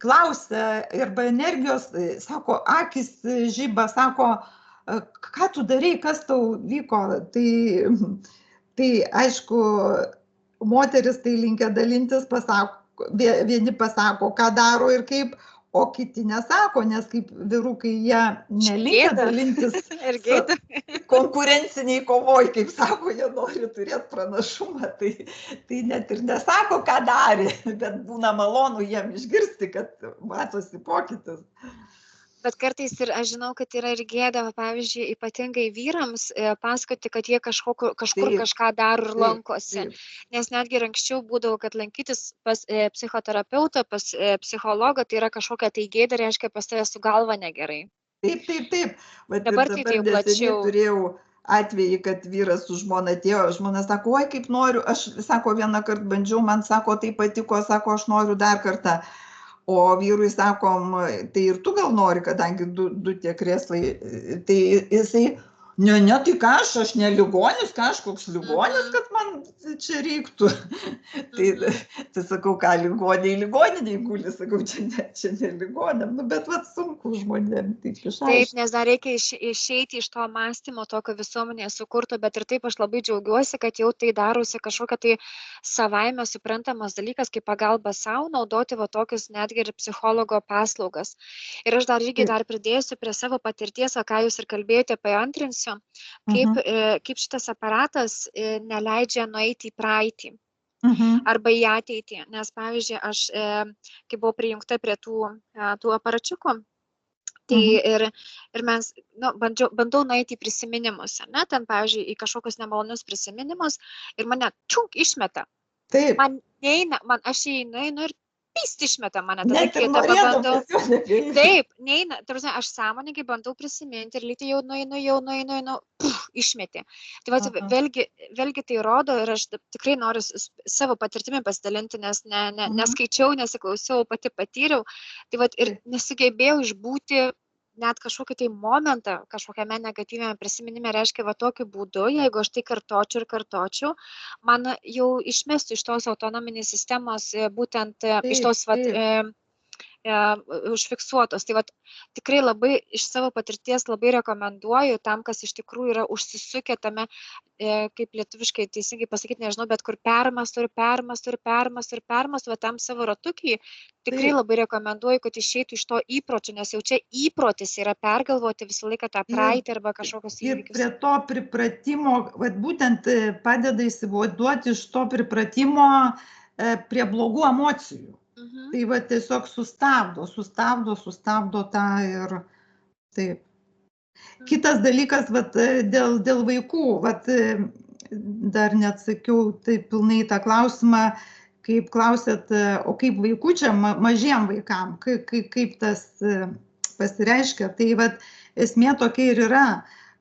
[SPEAKER 2] klausia, arba energijos, sako, akis žiba, sako, ką tu darei, kas tau vyko. Tai aišku, moteris tai linkia dalintis, vieni pasako, ką daro ir kaip, o kiti nesako, nes kaip vyrukai jie nelinkia dalintis konkurenciniai kovoj, kaip sako, jie nori turėti pranašumą, tai net ir nesako, ką darė, bet būna malonu jiem išgirsti, kad matosi pokytis.
[SPEAKER 1] Bet kartais ir aš žinau, kad yra ir gėda, pavyzdžiui, ypatingai vyrams pasakoti, kad jie kažkur kažką daro ir lankosi. Nes netgi ir anksčiau būdavo, kad lankytis pas psichoterapeutą, pas psichologą, tai yra kažkokia tai gėda, reiškia pas tave su galva negerai.
[SPEAKER 2] Taip.
[SPEAKER 1] Dabar tai jau plačiau.
[SPEAKER 2] Turėjau atvejį, kad vyras su žmona atėjo, žmona sako, oi kaip noriu, aš, sako, vieną kartą bandžiau, man sako, tai patiko, sako, aš noriu dar kartą. O vyrui sakom, tai ir tu gal nori, kadangi du tie krėslai, tai jisai, Ne, tai ką aš ne ligonis, kažkoks ligonis, kad man čia reiktų. Tai sakau, ką ligoniniai guli, sakau, čia ne ligonėm, nu, bet vat sunku žmonėm taip
[SPEAKER 1] Taip,
[SPEAKER 2] išaiškinti.
[SPEAKER 1] nes dar reikia išeiti iš to mąstymo tokio visuomenėje sukurto, bet ir taip aš labai džiaugiuosi, kad jau tai darosi kažkokia tai savaime suprantamas dalykas, kaip pagalba savo naudoti va tokius netgi ir psichologo paslaugas. Ir aš dar irgi dar pridėsiu prie savo patirties, ką jūs ir kalbėjote, paantrinsiu, kaip šitas aparatas neleidžia nueiti į praeitį arba į ateitį. Nes, pavyzdžiui, aš, kai buvau prijungta prie tų aparačiukų, tai ir mes, bandau nueiti į prisiminimus, ne, ten, pavyzdžiui, į kažkokius nemalonius prisiminimus ir mane išmeta.
[SPEAKER 2] Taip.
[SPEAKER 1] Man neina, aš įeinu ir pyst išmeta mane. Tada
[SPEAKER 2] Net ir
[SPEAKER 1] kitą pabandau.
[SPEAKER 2] norėdamas.
[SPEAKER 1] Taip, neina, tarsi aš sąmoningai bandau prisiminti ir lygiai jau nueinu, išmeti. Tai vėlgi tai rodo ir aš tikrai noriu savo patirtimi pasidalinti, nes neskaičiau, nesiklausiau, pati patyriau. Tai ir nesugebėjau išbūti net kažkokį tai momentą, kažkokiame negatyviame prisiminime, reiškia, va tokiu būdu, jeigu aš tai kartočiau, man jau išmestų iš tos autonominės sistemos, būtent iš tos užfiksuotos. Tai tikrai labai iš savo patirties labai rekomenduoju tam, kas iš tikrųjų yra užsisukę tame, kaip lietuviškai teisingai pasakyti, nežinau, bet kur permastų, va tam savo ratukiai, tikrai labai rekomenduoju, kad išeitų iš to įpročio, nes jau čia įprotis yra pergalvoti visą laiką tą praeitį arba kažkokius įvykius.
[SPEAKER 2] Ir prie to pripratimo, būtent padeda įsivaizduoti iš to pripratimo prie blogų emocijų. Tai tiesiog sustabdo tą ir taip. Kitas dalykas, dėl vaikų, dar neatsakiau taip pilnai tą klausimą, kaip klausėt, o kaip vaikučiam, mažiem vaikam, kaip tas pasireiškia. Tai esmė tokia ir yra,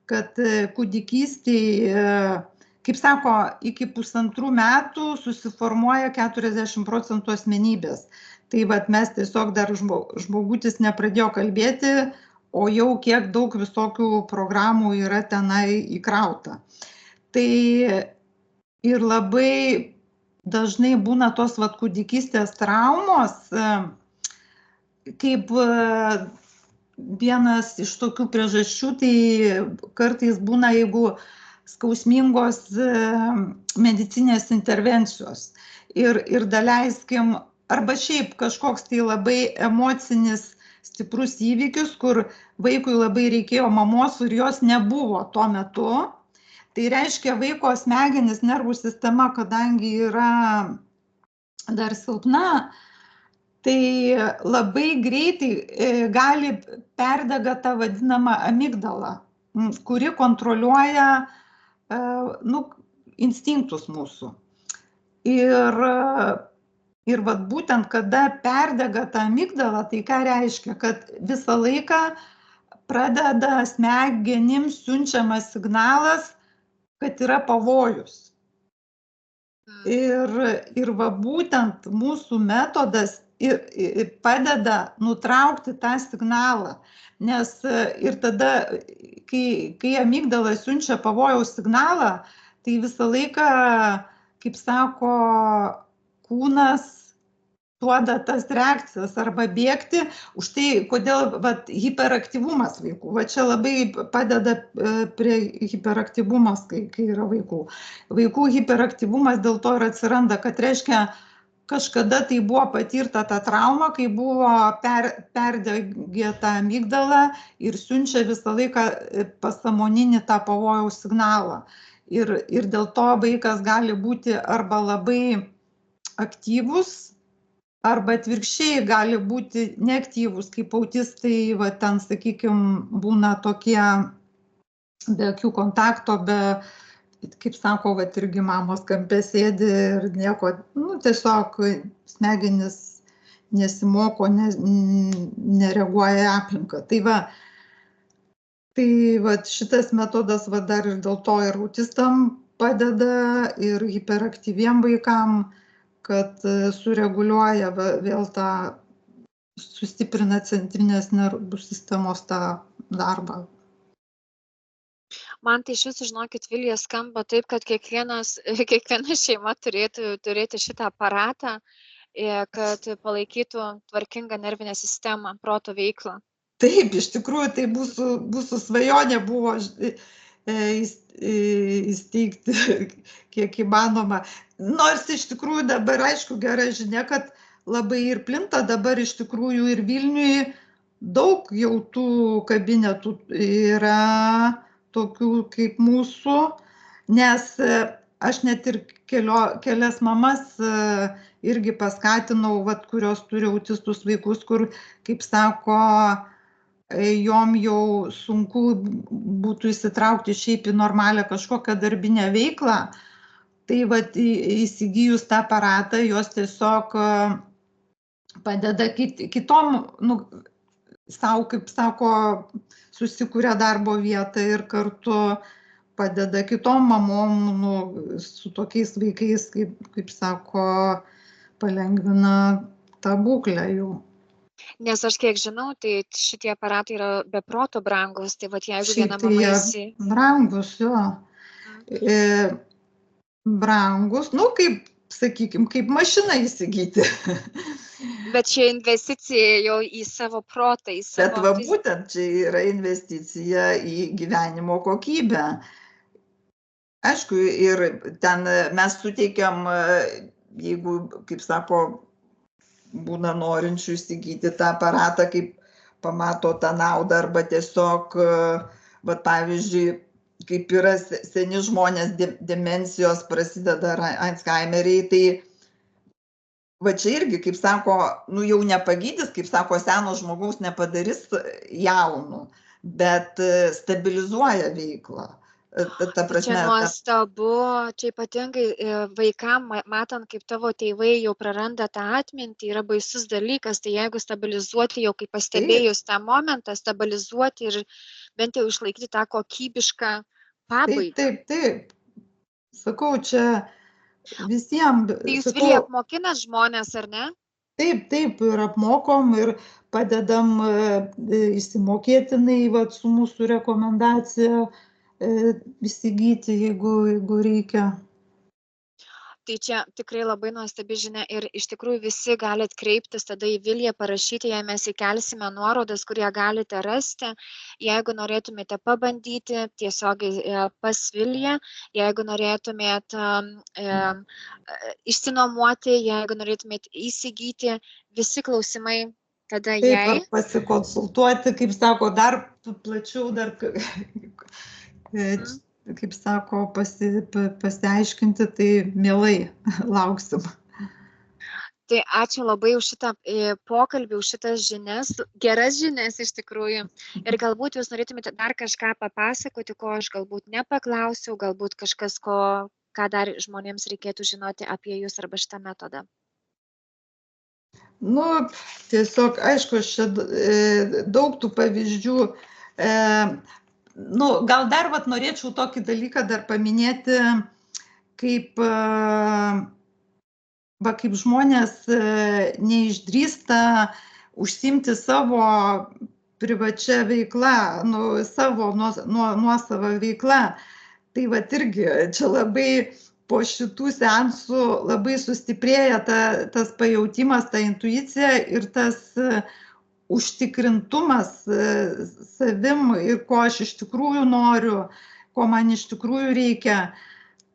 [SPEAKER 2] kad kūdikystėje, kaip sako, iki 1,5 metų susiformuoja 40% asmenybės. Tai mes tiesiog dar žmogutis nepradėjo kalbėti, o jau kiek daug visokių programų yra tenai įkrauta. Tai ir labai dažnai būna tos kūdikystės traumos, kaip vienas iš tokių priežasčių, tai kartais būna, jeigu skausmingos medicinės intervencijos ir daleiskim, arba šiaip kažkoks tai labai emocinis stiprus įvykis, kur vaikui labai reikėjo mamos ir jos nebuvo tuo metu. Tai reiškia, vaiko smegenis, nervų sistema, kadangi yra dar silpna, tai labai greitai gali perdega tą vadinamą amigdalą, kuri kontroliuoja instinktus mūsų. Ir būtent kada perdega tą amigdalą, tai ką reiškia, kad visą laiką pradeda smegenims siunčiamas signalas, kad yra pavojus. Ir būtent mūsų metodas padeda nutraukti tą signalą, nes ir tada, kai amigdala siunčia pavojaus signalą, tai visą laiką, kaip sako, kūnas duoda tas reakcijas arba bėgti. Už tai, kodėl hiperaktyvumas vaikų, čia labai padeda prie hiperaktyvumas, kai yra vaikų. Vaikų hiperaktyvumas dėl to ir atsiranda, kad reiškia, kažkada tai buvo patirta ta trauma, kai buvo perdegė tą amigdalą ir siunčia visą laiką pasąmoninį tą pavojaus signalą. Ir dėl to vaikas gali būti arba labai aktyvus, arba atvirkščiai gali būti neaktyvus, kaip autistai, ten, sakykime, būna tokie be akių kontakto, kaip sako, irgi mamos kampe sėdi ir nieko, tiesiog smegenis nesimoko, nereaguoja į aplinką. Tai šitas metodas dar ir dėl to ir autistam padeda, ir hiperaktyviem vaikam, kad sureguliuoja vėl tą, sustiprina centrinės nervų sistemos tą darbą.
[SPEAKER 1] Man tai išvis, žinokit, Vilija, skamba taip, kad kiekviena šeima turėtų turėti šitą aparatą, kad palaikytų tvarkingą nervinę sistemą, proto veiklą.
[SPEAKER 2] Taip, iš tikrųjų, tai mūsų svajonė buvo įsteigti kiek įmanoma. Nors iš tikrųjų dabar, aišku, gera žinia, kad labai ir plinta dabar iš tikrųjų ir Vilniuje daug jau tų kabinetų yra tokių kaip mūsų, nes aš net ir kelias mamas irgi paskatinau, vat, kurios turi autistus vaikus, kur, kaip sako, jom jau sunku būtų įsitraukti šiaip į normalią kažkokią darbinę veiklą. Tai vat, įsigijus tą aparatą, jos tiesiog padeda kitom, savo, kaip sako, susikuria darbo vietą ir kartu padeda kitom mamom su tokiais vaikais, kaip sako, palengvina tą būklę jų.
[SPEAKER 1] Nes aš kiek žinau, tai šitie aparatai yra be proto brangus, tai vat jeigu
[SPEAKER 2] Šiaip
[SPEAKER 1] viena
[SPEAKER 2] tai
[SPEAKER 1] mama
[SPEAKER 2] jie brangus, jo. Brangus, kaip, sakykime, kaip mašiną įsigyti.
[SPEAKER 1] Bet čia investicija jau į savo protą, į
[SPEAKER 2] Bet
[SPEAKER 1] savo
[SPEAKER 2] va būtent čia yra investicija į gyvenimo kokybę. Aišku, ir ten mes suteikiam, jeigu, kaip sako, būna norinčių įsigyti tą aparatą, kaip pamato tą naudą, arba tiesiog, va, pavyzdžiui, kaip yra seni žmonės, demencijos prasideda, Alzheimeriai, tai va čia irgi, kaip sako, jau nepagydys, kaip sako, seno žmogaus nepadarys jaunu, bet stabilizuoja veiklą. Ta prasme,
[SPEAKER 1] čia nuostabu, čia ypatingai vaikam, matant, kaip tavo tėvai jau praranda tą atmintį, yra baisus dalykas, tai jeigu stabilizuoti jau, kaip pastebėjus tą momentą, stabilizuoti ir bent jau išlaikyti tą kokybišką pabaigą.
[SPEAKER 2] Taip. Sakau, čia visiems.
[SPEAKER 1] Tai jūs, Vilija, apmokinat žmonės, ar ne?
[SPEAKER 2] Taip, ir apmokom, ir padedam įsimokėtinai, vat, su mūsų rekomendacija įsigyti, jeigu reikia.
[SPEAKER 1] Tai čia tikrai labai nuostabi žinia ir iš tikrųjų visi galite kreiptis tada į Viliją, parašyti, jei mes įkelsime nuorodas, kurie galite rasti. Jeigu norėtumėte pabandyti, tiesiog pas Viliją, jeigu norėtumėte išsinuomoti, jeigu norėtumėte įsigyti, visi klausimai tada jai.
[SPEAKER 2] Taip, ar pasikonsultuoti, kaip sako, dar plačiau, dar kaip sako, pasiaiškinti, tai mielai lauksim.
[SPEAKER 1] Tai ačiū labai už šitą pokalbį, už šitas žinias, geras žinias iš tikrųjų. Ir galbūt jūs norėtumėte dar kažką papasakoti, ko aš galbūt nepaklausiau, galbūt kažkas, ką dar žmonėms reikėtų žinoti apie jūs arba šitą metodą.
[SPEAKER 2] Tiesiog, aišku, čia daug tų pavyzdžių. Gal dar norėčiau tokį dalyką dar paminėti, kaip žmonės neišdrįsta užsiimti savo privačią veiklą, savo nuosavą veiklą. Tai irgi čia labai po šitų seansų labai sustiprėja tas pajautimas, ta intuicija ir tas užtikrintumas savim ir ko aš iš tikrųjų noriu, ko man iš tikrųjų reikia.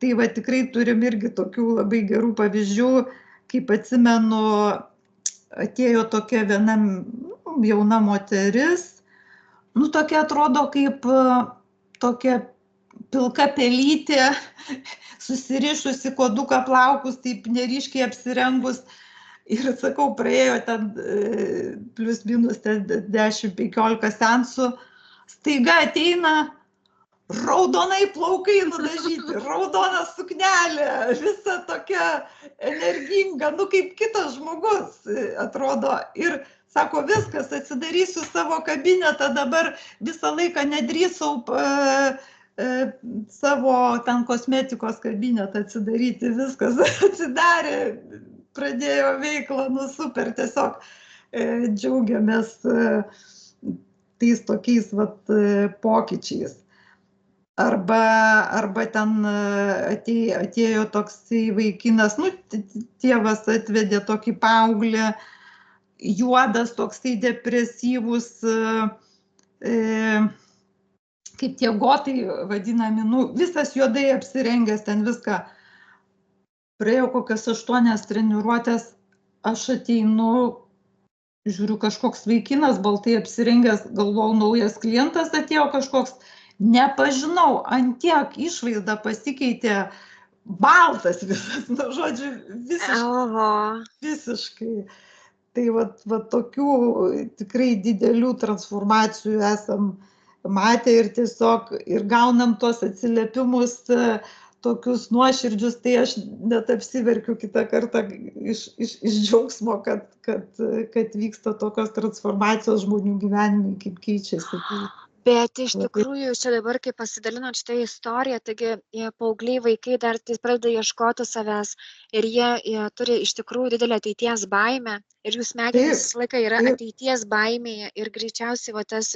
[SPEAKER 2] Tai tikrai turim irgi tokių labai gerų pavyzdžių, kaip atsimenu, atėjo tokia viena jauna moteris, tokia atrodo kaip tokia pilka pelytė, susirišusi koduką plaukus, taip neryškiai apsirengus. Ir sakau, praėjo ten plius minus 10-15 seansų, staiga ateina raudonai plaukai nudažyti, raudona suknelė, visa tokia energinga, kaip kitas žmogus atrodo. Ir sako, viskas, atsidarysiu savo kabinetą, dabar visą laiką nedrįsau savo ten kosmetikos kabinetą atsidaryti, viskas atsidarė, pradėjo veiklą, super, tiesiog džiaugiamės tais tokiais pokyčiais. arba ten atėjo toksai vaikinas, nu, tėvas atvedė tokį paauglį, juodas, toksai depresyvus, kaip tie gotai vadinami, nu, visas juodai apsirengęs, ten viską. Praėjo kokias 8 treniruotės, aš ateinu, žiūriu, kažkoks vaikinas, baltai apsirengęs, galvojau, naujas klientas atėjo kažkoks, nepažinau, ant tiek išvaizda pasikeitė, baltas visas, nu, žodžiu, visiškai. Tai va tokių tikrai didelių transformacijų esam matę ir tiesiog ir gaunam tuos atsiliepimus tokius nuoširdžius, tai aš net apsiverkiu kitą kartą iš džiaugsmo, kad vyksta tokios transformacijos žmonių gyvenimai, kaip keičiasi.
[SPEAKER 1] Bet iš tikrųjų, čia dabar, kai pasidalinot šitą istoriją, taigi paaugliai vaikai dar pradeda ieškoti savęs ir jie turi iš tikrųjų didelę ateities baimę ir jų smegenys visą laiką yra ateities baimėje ir greičiausiai va tas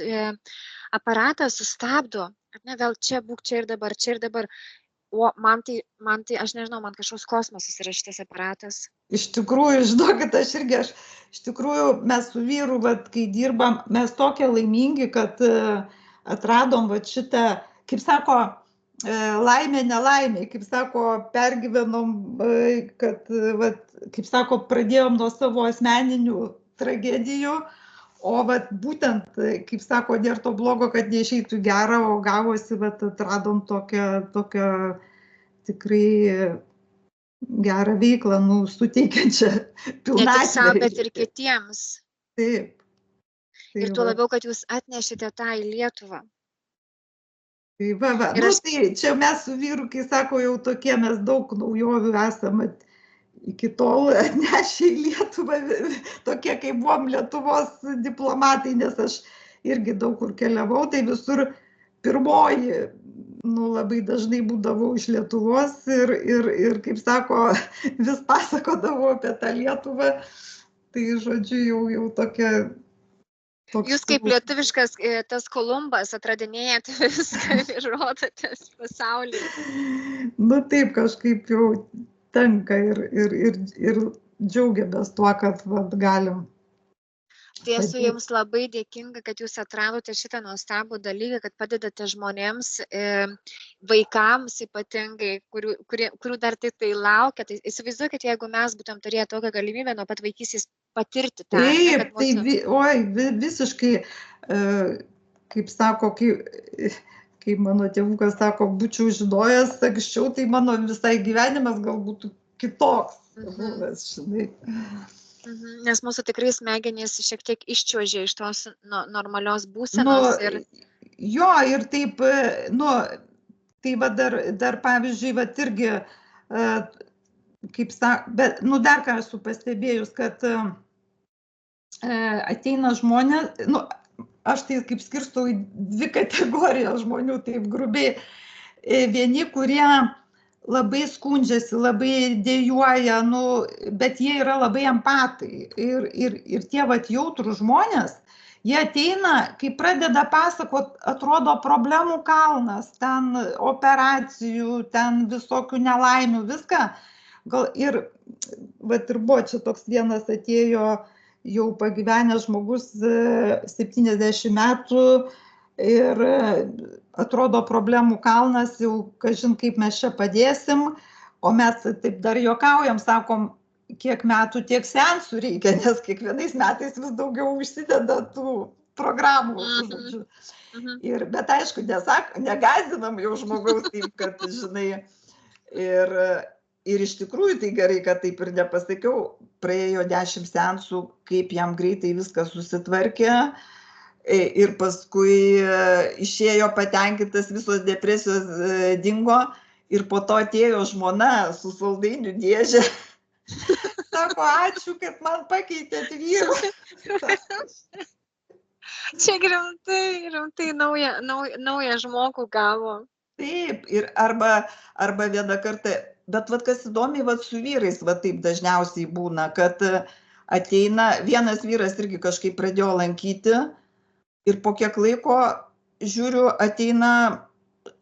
[SPEAKER 1] aparatas sustabdo, ne, vėl čia būk čia ir dabar. O man tai, aš nežinau, man kažkoks kosmosas yra šitas aparatas.
[SPEAKER 2] Iš tikrųjų, žinokit, iš tikrųjų, mes su vyru, kai dirbam, mes tokie laimingi, kad atradom šitą, kaip sako, laimė, nelaimė, kaip sako, pergyvenom, kad, kaip sako, pradėjom nuo savo asmeninių tragedijų, o būtent, kaip sako, nėra to blogo, kad neišeitų gerą, o gavosi, atradom tokią tikrai gerą veiklą, nu, suteikiančią pilnatvę.
[SPEAKER 1] Ne tik savo, bet ir kitiems.
[SPEAKER 2] Taip.
[SPEAKER 1] Ir tuo labiau, kad jūs atnešite tą į Lietuvą.
[SPEAKER 2] Tai nu, tai čia mes su vyru, kai sako, jau tokie mes daug naujovių esame iki tol atnešę į Lietuvą, tokie kaip buvom Lietuvos diplomatai, nes aš irgi daug kur keliavau, tai visur pirmoji, nu, labai dažnai būdavau iš Lietuvos ir kaip sako, vis pasakodavau apie tą Lietuvą, tai žodžiu jau tokia.
[SPEAKER 1] Jūs kaip lietuviškas tas Kolumbas atradinėjate viską ir rodotės pasaulį.
[SPEAKER 2] Nu taip, kažkaip jau tenka ir džiaugiamės tuo, kad galim.
[SPEAKER 1] Tai esu jums labai dėkinga, kad jūs atradote šitą nuostabų dalyką, kad padedate žmonėms, vaikams ypatingai, kurių dar tai laukia. Tai įsivaizduoju, kad jeigu mes būtum turėję tokią galimybę nuo pat vaikystės patirti tą.
[SPEAKER 2] Taip, visiškai, kaip sako, kaip mano tėvukas sako, būčiau žinojęs anksčiau, tai mano visai gyvenimas gal būtų kitoks. Žinai.
[SPEAKER 1] Nes mūsų tikrai smegenys šiek tiek iščiuožė iš tos normalios būsenos.
[SPEAKER 2] Jo, ir taip, nu, tai dar pavyzdžiui, irgi, kaip sako, bet, nu, dar ką esu pastebėjus, kad ateina žmonės, nu, aš tai kaip skirstau į 2 kategorijas žmonių, taip grubiai, vieni, kurie labai skundžiasi, labai dejuoja, nu, bet jie yra labai empatai ir tie jautrų žmonės, jie ateina, kai pradeda pasakot, atrodo problemų kalnas, ten operacijų, ten visokių nelaimių, viską, ir buvo čia toks vienas atėjo jau pagyvenęs žmogus 70 metų ir atrodo problemų kalnas, jau kažin kaip mes čia padėsim, o mes taip dar juokaujam, sakom, kiek metų tiek seansų reikia, nes kiekvienais metais vis daugiau užsideda tų programų. Bet aišku, negazdinam jau žmogaus taip, kad, žinai, ir iš tikrųjų tai gerai, kad taip ir nepasakiau, praėjo 10 seansų, kaip jam greitai viskas susitvarkė. Ir paskui išėjo patenkintas, visos depresijos dingo ir po to atėjo žmona su saldainių dėžė. Sako, ačiū, kad man pakeitėt vyrą.
[SPEAKER 1] Čia rimtai naują žmogų gavo.
[SPEAKER 2] Taip, ir arba vieną kartą, bet kas įdomiai su vyrais, taip dažniausiai būna, kad ateina, vienas vyras irgi kažkaip pradėjo lankyti, ir po kiek laiko, žiūriu, ateina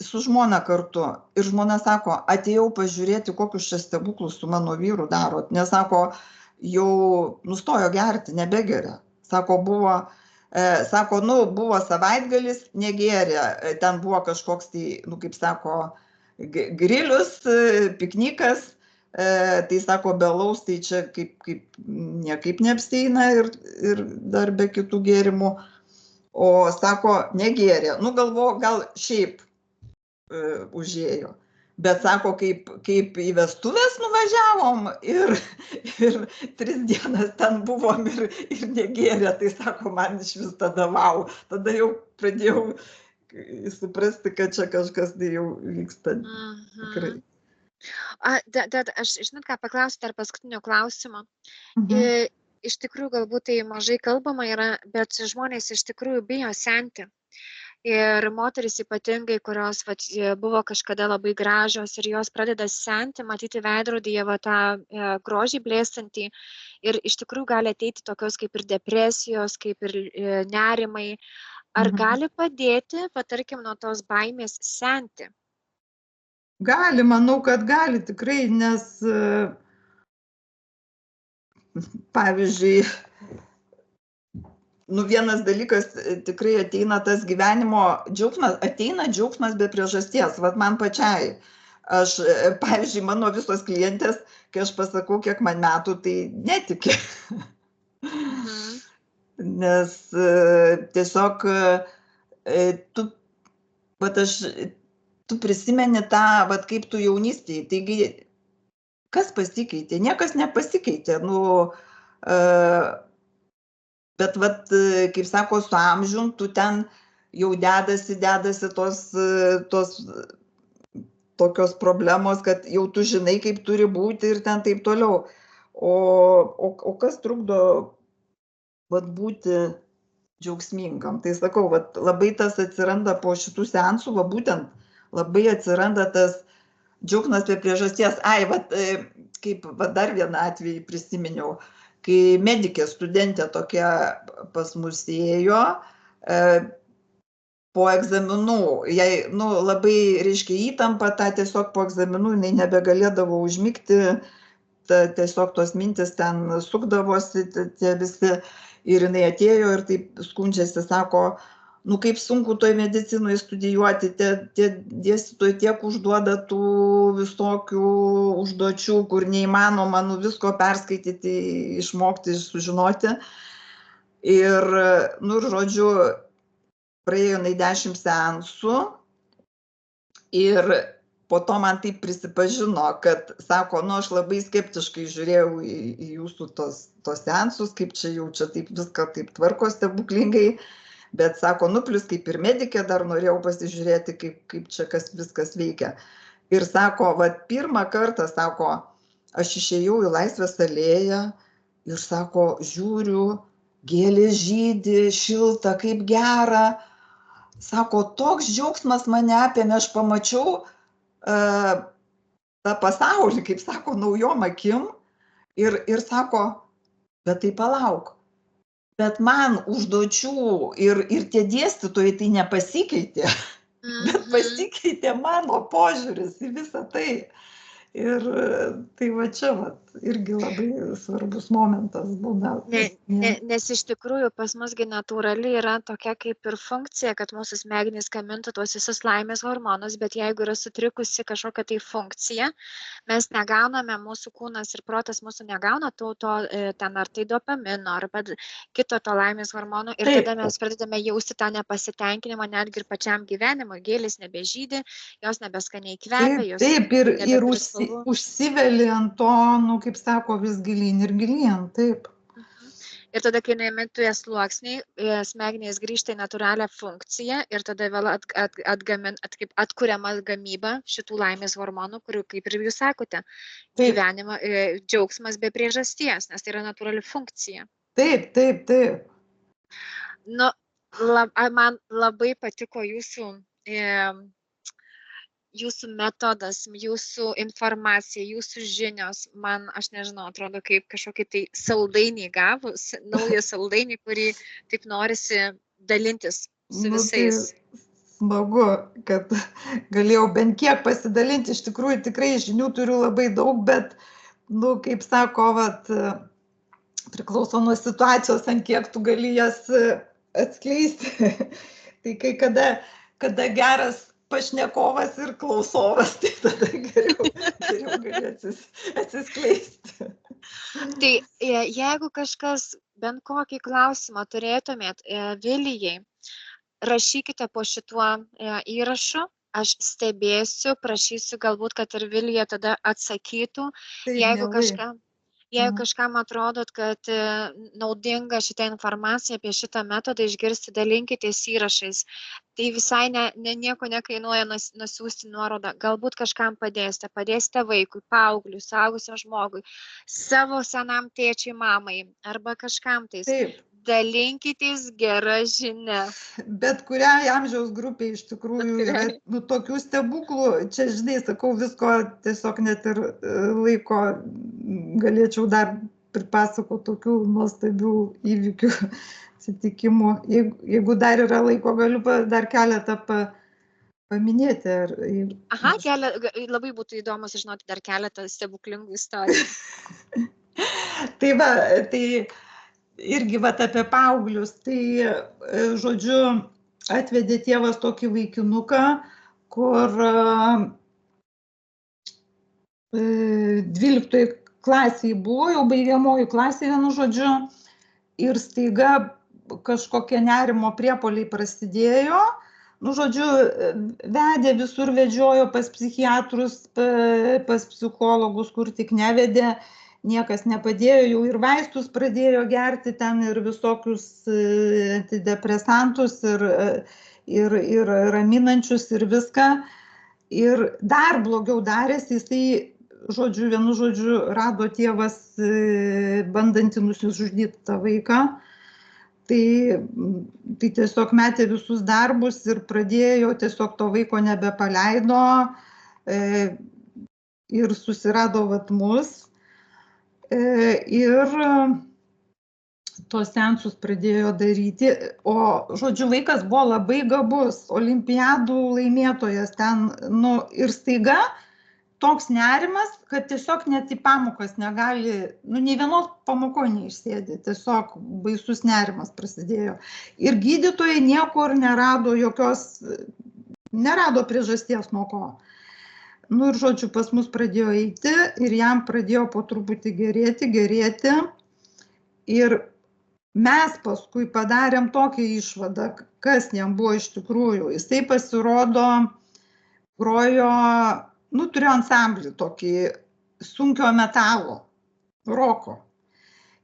[SPEAKER 3] su žmona kartu. Ir žmona sako, atėjau pažiūrėti, kokius čia stebuklus su mano vyru darot. Nes sako, jau nustojo gerti, nebegeria. Sako, buvo savaitgalis, negėrė. Ten buvo kažkoks tai, kaip sako, grilius, piknikas. Tai sako, be alaus, tai čia niekaip neapsieina ir dar be kitų gėrimų. O sako, negėrė. Galvo, gal šiaip užėjo. Bet sako, kaip į vestuvės nuvažiavom ir 3 dienas ten buvom ir negėrė. Tai sako, man iš vis tada vau. Tada jau pradėjau suprasti, kad čia kažkas tai jau vyksta. Tikrai.
[SPEAKER 1] Aš, žinot ką, paklausiu dar paskutinio klausimo. Iš tikrųjų, galbūt tai mažai kalbama yra, bet žmonės iš tikrųjų bijo senti. Ir moteris ypatingai, kurios buvo kažkada labai gražios ir jos pradeda senti, matyti veidrodyje tą grožį blėstantį. Ir iš tikrųjų gali ateiti tokios kaip ir depresijos, kaip ir nerimai. Ar gali padėti, tarkim, nuo tos baimės senti?
[SPEAKER 2] Gali, manau, kad gali tikrai, nes pavyzdžiui, vienas dalykas, tikrai ateina tas gyvenimo džiaugsmas, ateina džiaugsmas be priežasties, man pačiai. Aš, pavyzdžiui, mano visos klientės, kai aš pasakau, kiek man metų, tai netiki. Nes tiesiog tu prisimeni tą, kaip tu jaunystėje, taigi kas pasikeitė? Niekas nepasikeitė. Bet, kaip sako, su amžium, tu ten jau dedasi tos tokios problemos, kad jau tu žinai, kaip turi būti ir ten taip toliau. O kas trukdo būti džiaugsmingam? Tai sakau, labai tas atsiranda po šitų seansų, būtent labai atsiranda tas džiaugsmas be priežasties. Kaip dar vieną atvejį prisiminiau, kai medikė studentė tokia pas mus ėjo po egzaminų. Jai labai reiškia įtampa, tiesiog po egzaminų jinai nebegalėdavo užmigti, tiesiog tos mintis ten sukdavosi, tie visi. Ir jinai atėjo ir taip skundžiasi, sako, kaip sunku toj medicinoje studijuoti, tie dėstytojai tiek užduoda tų visokių užduočių, kur neįmanoma visko perskaityti, išmokti, sužinoti. Ir, žodžiu, praėjo 10 seansų ir po to man taip prisipažino, kad, sako, aš labai skeptiškai žiūrėjau į jūsų tos seansus, kaip čia jau taip viską taip tvarko stebuklingai. Bet, sako, plus kaip ir medikė dar norėjau pasižiūrėti, kaip čia viskas veikia. Ir sako, pirmą kartą, sako, aš išėjau į Laisvės alėją ir, sako, žiūriu, gėlės žydi, šilta, kaip gera. Sako, toks džiaugsmas mane apėmė, aš pamačiau tą pasaulį, kaip sako, naujom akim. Ir sako, bet tai palauk. Bet man užduočių ir tie dėstytojai tai nepasikeitė, bet pasikeitė mano požiūris į visą tai. Ir tai čia irgi labai svarbus momentas būna.
[SPEAKER 1] Nes iš tikrųjų pas musgi natūraliai yra tokia kaip ir funkcija, kad mūsų smegenys gamintų tuos visus laimės hormonus, bet jeigu yra sutrikusi kažkokia tai funkcija, mes negauname, mūsų kūnas ir protas mūsų negauna to ten ar tai dopamino, arba kito to laimės hormonų ir tada mes pradedame jausti tą nepasitenkinimą netgi ir pačiam gyvenimui, gėlės nebežydi, jos nebeskaniai kvepia.
[SPEAKER 2] Taip, ir užsiveli ant to, kaip sako, vis gilyn ir gilyn, taip.
[SPEAKER 1] Ir tada, kai nuėmė tie sluoksniai, smegenys grįžta į natūralią funkciją ir tada vėl atkuriama gamyba šitų laimės hormonų, kurių, kaip ir jūs sakote, gyvenimo džiaugsmas be priežasties, nes tai yra natūrali funkcija.
[SPEAKER 2] Taip.
[SPEAKER 1] Man labai patiko jūsų metodas, jūsų informacija, jūsų žinios, aš nežinau, atrodo kaip kažkokį tai saldainį gavus, naują saldainį, kurį taip norisi dalintis su visais.
[SPEAKER 2] smagu, kad galėjau bent kiek pasidalinti. Iš tikrųjų, tikrai žinių turiu labai daug, bet, kaip sako, priklauso nuo situacijos, ant kiek tu gali jas atskleisti. Tai kai kada geras pašnekovas ir klausovas, tai tada geriau gali atsiskleisti.
[SPEAKER 1] Tai jeigu kažkas bent kokį klausimą turėtumėt Vilijai, rašykite po šituo įrašu, aš stebėsiu, prašysiu galbūt, kad ir Vilija tada atsakytų, jeigu kažkam atrodot, kad naudinga šitą informaciją apie šitą metodą išgirsti, dalinkitės įrašais. Tai visai nieko nekainuoja nusiųsti nuorodą. Galbūt kažkam padėsite vaikui, paaugliui, suaugusiam žmogui, savo senam tėčiui, mamai arba kažkam tais.
[SPEAKER 2] Taip.
[SPEAKER 1] Dalinkitės gerą žinią.
[SPEAKER 2] Bet kuriai amžiaus grupiai iš tikrųjų yra tokių stebuklų. Čia, žinai, sakau, visko tiesiog net ir laiko galėčiau dar pripasakoti tokių nuostabių įvykių, atsitikimų. Jeigu dar yra laiko, galiu dar keletą paminėti.
[SPEAKER 1] Aha, labai būtų įdomu sužinoti dar keletą stebuklingų istorijų.
[SPEAKER 2] Tai irgi apie paauglius, tai, žodžiu, atvedė tėvas tokį vaikinuką, kur 12 klasėje buvo, jau baigiamoji klasė, vienu žodžiu, ir staiga kažkokie nerimo priepuoliai prasidėjo, žodžiu, vedė visur, vedžiojo pas psichiatrus, pas psichologus, kur tik nevedė. Niekas nepadėjo, jau ir vaistus pradėjo gerti ten ir visokius antidepresantus ir raminančius ir viską. Ir dar blogiau darėsi, jisai, vienu žodžiu, rado tėvas bandantį nusižudyti tą vaiką. Tai tiesiog metė visus darbus ir pradėjo, tiesiog to vaiko nebepaleido ir susirado mus. Ir tos seansus pradėjo daryti, o, žodžiu, vaikas buvo labai gabus, olimpiadų laimėtojas ten, ir staiga toks nerimas, kad tiesiog net į pamokas negali, nei vienos pamokoje neišsėdė, tiesiog baisus nerimas prasidėjo. Ir gydytojai niekur nerado priežasties nuo ko. Ir, žodžiu, pas mus pradėjo eiti ir jam pradėjo po truputį gerėti. Ir mes paskui padarėm tokią išvadą, kas jam buvo iš tikrųjų. Jisai pasirodo, grojo, turėjo ansamblį tokį sunkio metalo, roko.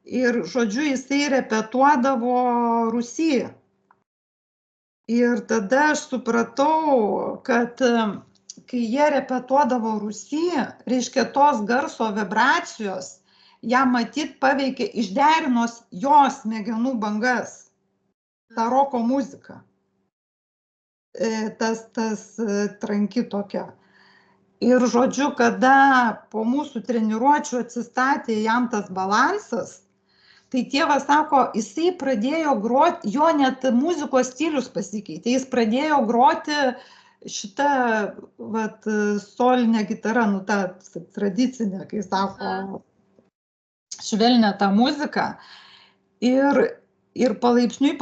[SPEAKER 2] Ir, žodžiu, jisai repetuodavo Rūsy. Ir tada aš supratau, kad kai jie repetuodavo Rūsy, reiškia tos garso vibracijos, ją matyt paveikė, išderinos jos smegenų bangas, tą roko muziką. Tas tranki tokia. Ir, žodžiu, kada po mūsų treniruočių atsistatė jam tas balansas, tai tėvas sako, jisai pradėjo groti, jo net muzikos stilius pasikeitė, jis pradėjo groti šitą solinę gitarą, tą tradicinę, kai sako, švelnę tą muziką. Ir palaipsniui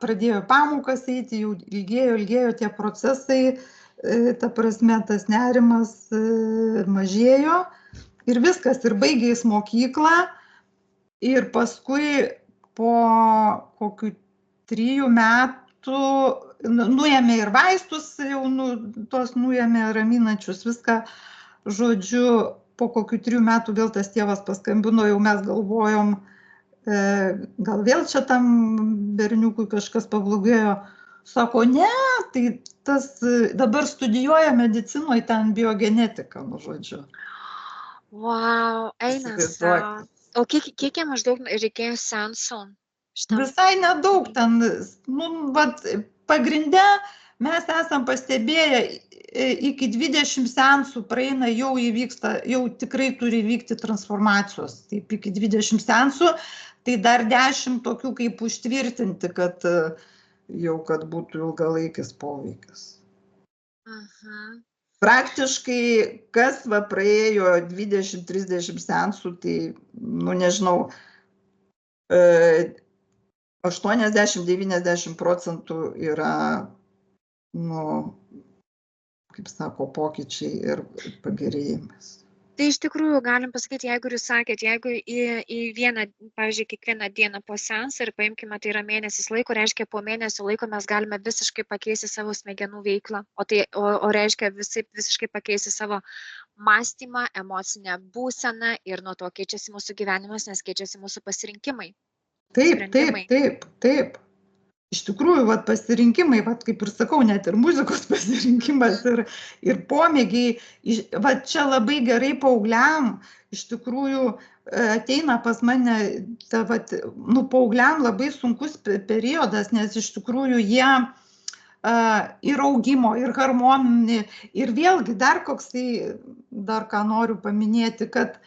[SPEAKER 2] pradėjo pamokas eiti, jau ilgėjo tie procesai, ta prasme, tas nerimas mažėjo ir viskas, ir baigė jis mokyklą. Ir paskui po kokių 3 metų nuėmė ir vaistus, jau tos nuėmė raminančius viską. Žodžiu, po kokių 3 metų vėl tas tėvas paskambino, jau mes galvojom, gal vėl čia tam berniukui kažkas pablogėjo. Sako, ne, tai tas dabar studijuoja medicinoje, ten biogenetika, žodžiu.
[SPEAKER 1] Wow, eina savo. O kiek jam maždaug reikėjo seansų?
[SPEAKER 2] Visai nedaug ten, pagrinde mes esam pastebėję, iki 20 seansų praeina, jau įvyksta, jau tikrai turi vykti transformacijos. Taip, iki 20 seansų, tai dar 10 tokių kaip užtvirtinti, kad
[SPEAKER 3] jau kad būtų ilgalaikis poveikis.
[SPEAKER 1] Mhm.
[SPEAKER 3] Praktiškai, kas praėjo 20-30 seansų, tai, nežinau, 80-90% yra, kaip sako, pokyčiai ir pagerėjimas.
[SPEAKER 1] Tai iš tikrųjų galim pasakyti, jeigu jūs sakėt, jeigu į vieną, pavyzdžiui, kiekvieną dieną po seansą ir paimkime, tai yra mėnesis laiko, reiškia po mėnesio laiko mes galime visiškai pakeisti savo smegenų veiklą, o reiškia visiškai pakeisti savo mąstymą, emocinę būseną ir nuo to keičiasi mūsų gyvenimas, nes keičiasi mūsų pasirinkimai.
[SPEAKER 2] Taip. Iš tikrųjų, pasirinkimai, kaip ir sakau, net ir muzikos pasirinkimas ir pomėgiai, čia labai gerai paaugliam, iš tikrųjų ateina pas mane, paaugliam labai sunkus periodas, nes iš tikrųjų jie ir augimo, ir harmoninį, ir vėlgi dar ką noriu paminėti, kad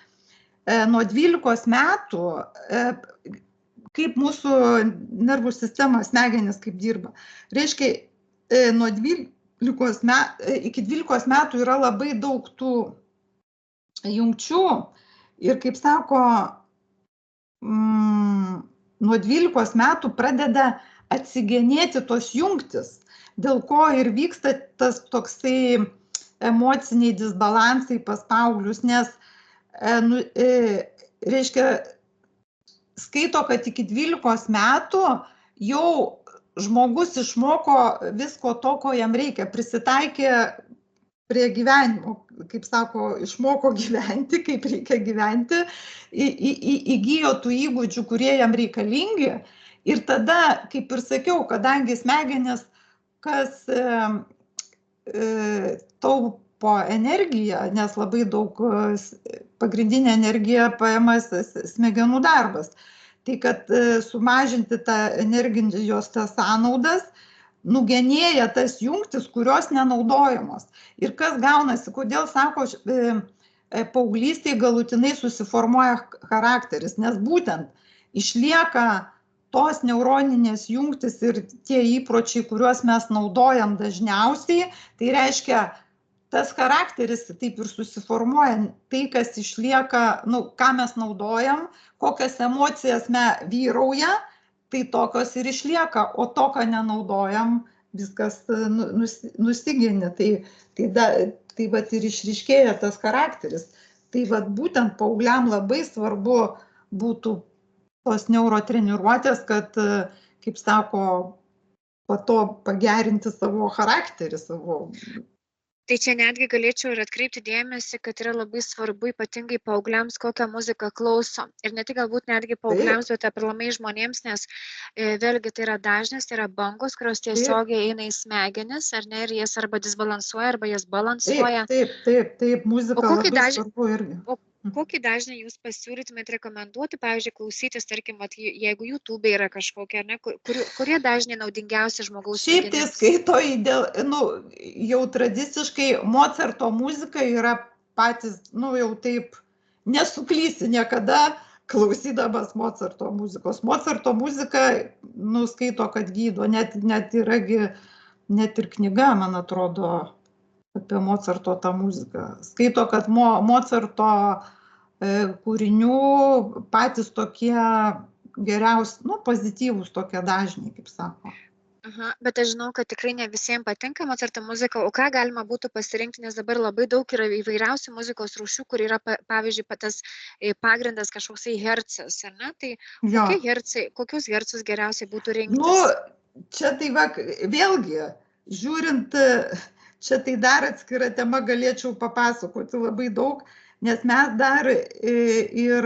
[SPEAKER 2] nuo 12 metų kaip mūsų nervų sistemos smegenys kaip dirba. Reiškia, nuo 12 metų yra labai daug tų jungčių ir, kaip sako, nuo 12 metų pradeda atsigenėti tos jungtis, dėl ko ir vyksta tas toksai emociniai disbalansai pas paauglius, nes, reiškia, skaito, kad iki 12 metų jau žmogus išmoko visko to, ko jam reikia, prisitaikė prie gyvenimo, kaip sako, išmoko gyventi, kaip reikia gyventi, įgijo tų įgūdžių, kurie jam reikalingi. Ir tada, kaip ir sakiau, kadangi smegenis, kas taupo energiją, nes labai daug pagrindinė energija paėmas smegenų darbas. Tai kad sumažinti tą energijos sąnaudas, nugenėja tas jungtis, kurios nenaudojamos. Ir kas gaunasi, kodėl, sako, paauglystėje galutinai susiformuoja charakteris, nes būtent išlieka tos neuroninės jungtis ir tie įpročiai, kuriuos mes naudojam dažniausiai, tai reiškia, tas charakteris taip ir susiformuoja, tai, kas išlieka, ką mes naudojam, kokias emocijas vyrauja, tai tokios ir išlieka, o to, ką nenaudojam, viskas nusigini. Tai ir išryškėja tas charakteris. Tai būtent paaugliam labai svarbu būtų tos neurotreniruotės, kad, kaip sako, po to pagerinti savo charakterį, savo.
[SPEAKER 1] Tai čia netgi galėčiau ir atkreipti dėmesį, kad yra labai svarbu ypatingai paaugliams, kokią muziką klauso. Ir ne tik galbūt netgi paaugliams, bet aplamai žmonėms, nes vėlgi tai yra dažnis, tai yra bangos, kurios tiesiogiai eina į smegenis, ar ne, ir jas arba disbalansuoja, arba jas balansuoja.
[SPEAKER 2] Taip, muzika labai svarbu irgi.
[SPEAKER 1] Kokį dažnį jūs pasiūlytumėt rekomenduoti, pavyzdžiui, klausytis, tarkim, jeigu YouTube yra kažkokia, ne, kurie dažniai naudingiausi žmogaus
[SPEAKER 2] smegenims? Šiaip tai skaito, jau tradiciškai Mozarto muzika yra patys, jau taip, nesuklysi niekada klausydamas Mozarto muzikos. Mozarto muzika, skaito, kad gydo, net ir knyga, man atrodo, apie Mozarto tą muziką. Skaito, kad Mozarto kūrinių patys tokie geriausi, pozityvūs tokie dažniai, kaip sako.
[SPEAKER 1] Aha, bet aš žinau, kad tikrai ne visiems patinka Mozarto muzika, o ką galima būtų pasirinkti, nes dabar labai daug yra įvairiausių muzikos rūšių, kur yra, pavyzdžiui, tas pagrindas kažkoksai hercas, ar ne? Tai kokius hercus geriausiai būtų rinktis?
[SPEAKER 2] Čia tai vėlgi, žiūrint, čia tai dar atskira tema, galėčiau papasakoti labai daug, nes mes dar ir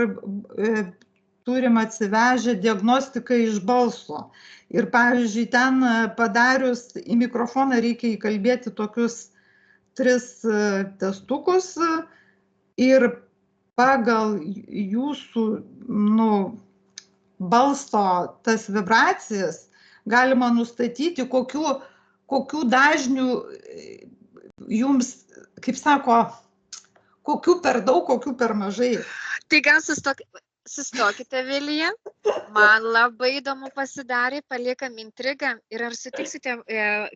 [SPEAKER 2] turim atsivežę diagnostiką iš balso. Ir, pavyzdžiui, ten padarius į mikrofoną reikia įkalbėti tokius 3 testukus ir pagal jūsų balso tas vibracijas galima nustatyti, kokių dažnių jums, kaip sako, kokių per daug, kokių per mažai.
[SPEAKER 1] Tai gal Sustokite, Vilija. Man labai įdomu pasidarė, paliekam intrigą. Ir ar sutiksite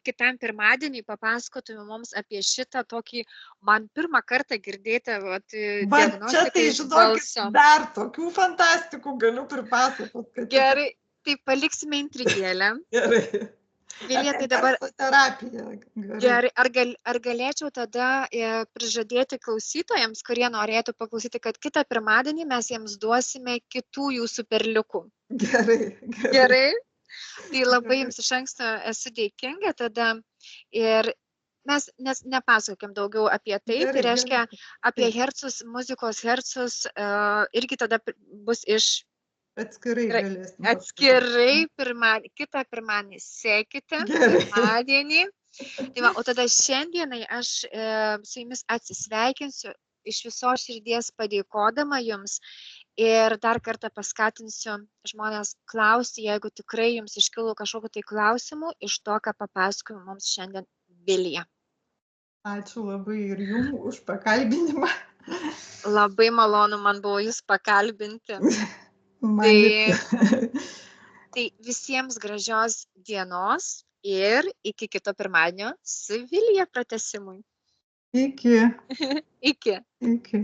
[SPEAKER 1] kitam pirmadienį papasakotume mums apie šitą tokį, man pirmą kartą girdėtą
[SPEAKER 2] Va čia
[SPEAKER 1] diagnostiką
[SPEAKER 2] tai,
[SPEAKER 1] iš
[SPEAKER 2] žinokit,
[SPEAKER 1] balso.
[SPEAKER 2] dar tokių fantastikų galiu pripasakot. kad
[SPEAKER 1] Gerai, tai paliksime intrigėlę.
[SPEAKER 2] Gerai.
[SPEAKER 1] Vilija,
[SPEAKER 2] Apie
[SPEAKER 1] tai dabar
[SPEAKER 2] garsoterapiją.
[SPEAKER 1] gerai, ar galėčiau tada prižadėti klausytojams, kurie norėtų paklausyti, kad kitą pirmadienį mes jiems duosime kitų jūsų perliukų.
[SPEAKER 2] Gerai.
[SPEAKER 1] Gerai? Tai labai jums iš anksto esu dėkinga tada ir mes nepasakokim daugiau apie tai.
[SPEAKER 2] Gerai,
[SPEAKER 1] Tai reiškia, apie
[SPEAKER 2] Taip.
[SPEAKER 1] hercus, muzikos hercus irgi tada bus iš
[SPEAKER 2] Atskirai
[SPEAKER 1] Gerai,
[SPEAKER 2] galėsim.
[SPEAKER 1] atskirai kitą pirmadienį sekite,
[SPEAKER 2] Gerai.
[SPEAKER 1] pirmadienį. Tai va, o tada šiandienai aš su jumis atsisveikinsiu iš visos širdies padėkodama jums ir dar kartą paskatinsiu žmonės klausti, jeigu tikrai jums iškilo kažkokiu tai klausimu iš to, ką papasakojo mums šiandien Vilija.
[SPEAKER 2] Ačiū labai ir jums už pakalbinimą.
[SPEAKER 1] Labai malonu man buvo jūs pakalbinti. Tai visiems gražios dienos ir iki kito pirmadienio su Vilija pratęsimui.
[SPEAKER 2] Iki.
[SPEAKER 1] Iki.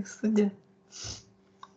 [SPEAKER 2] Sudie.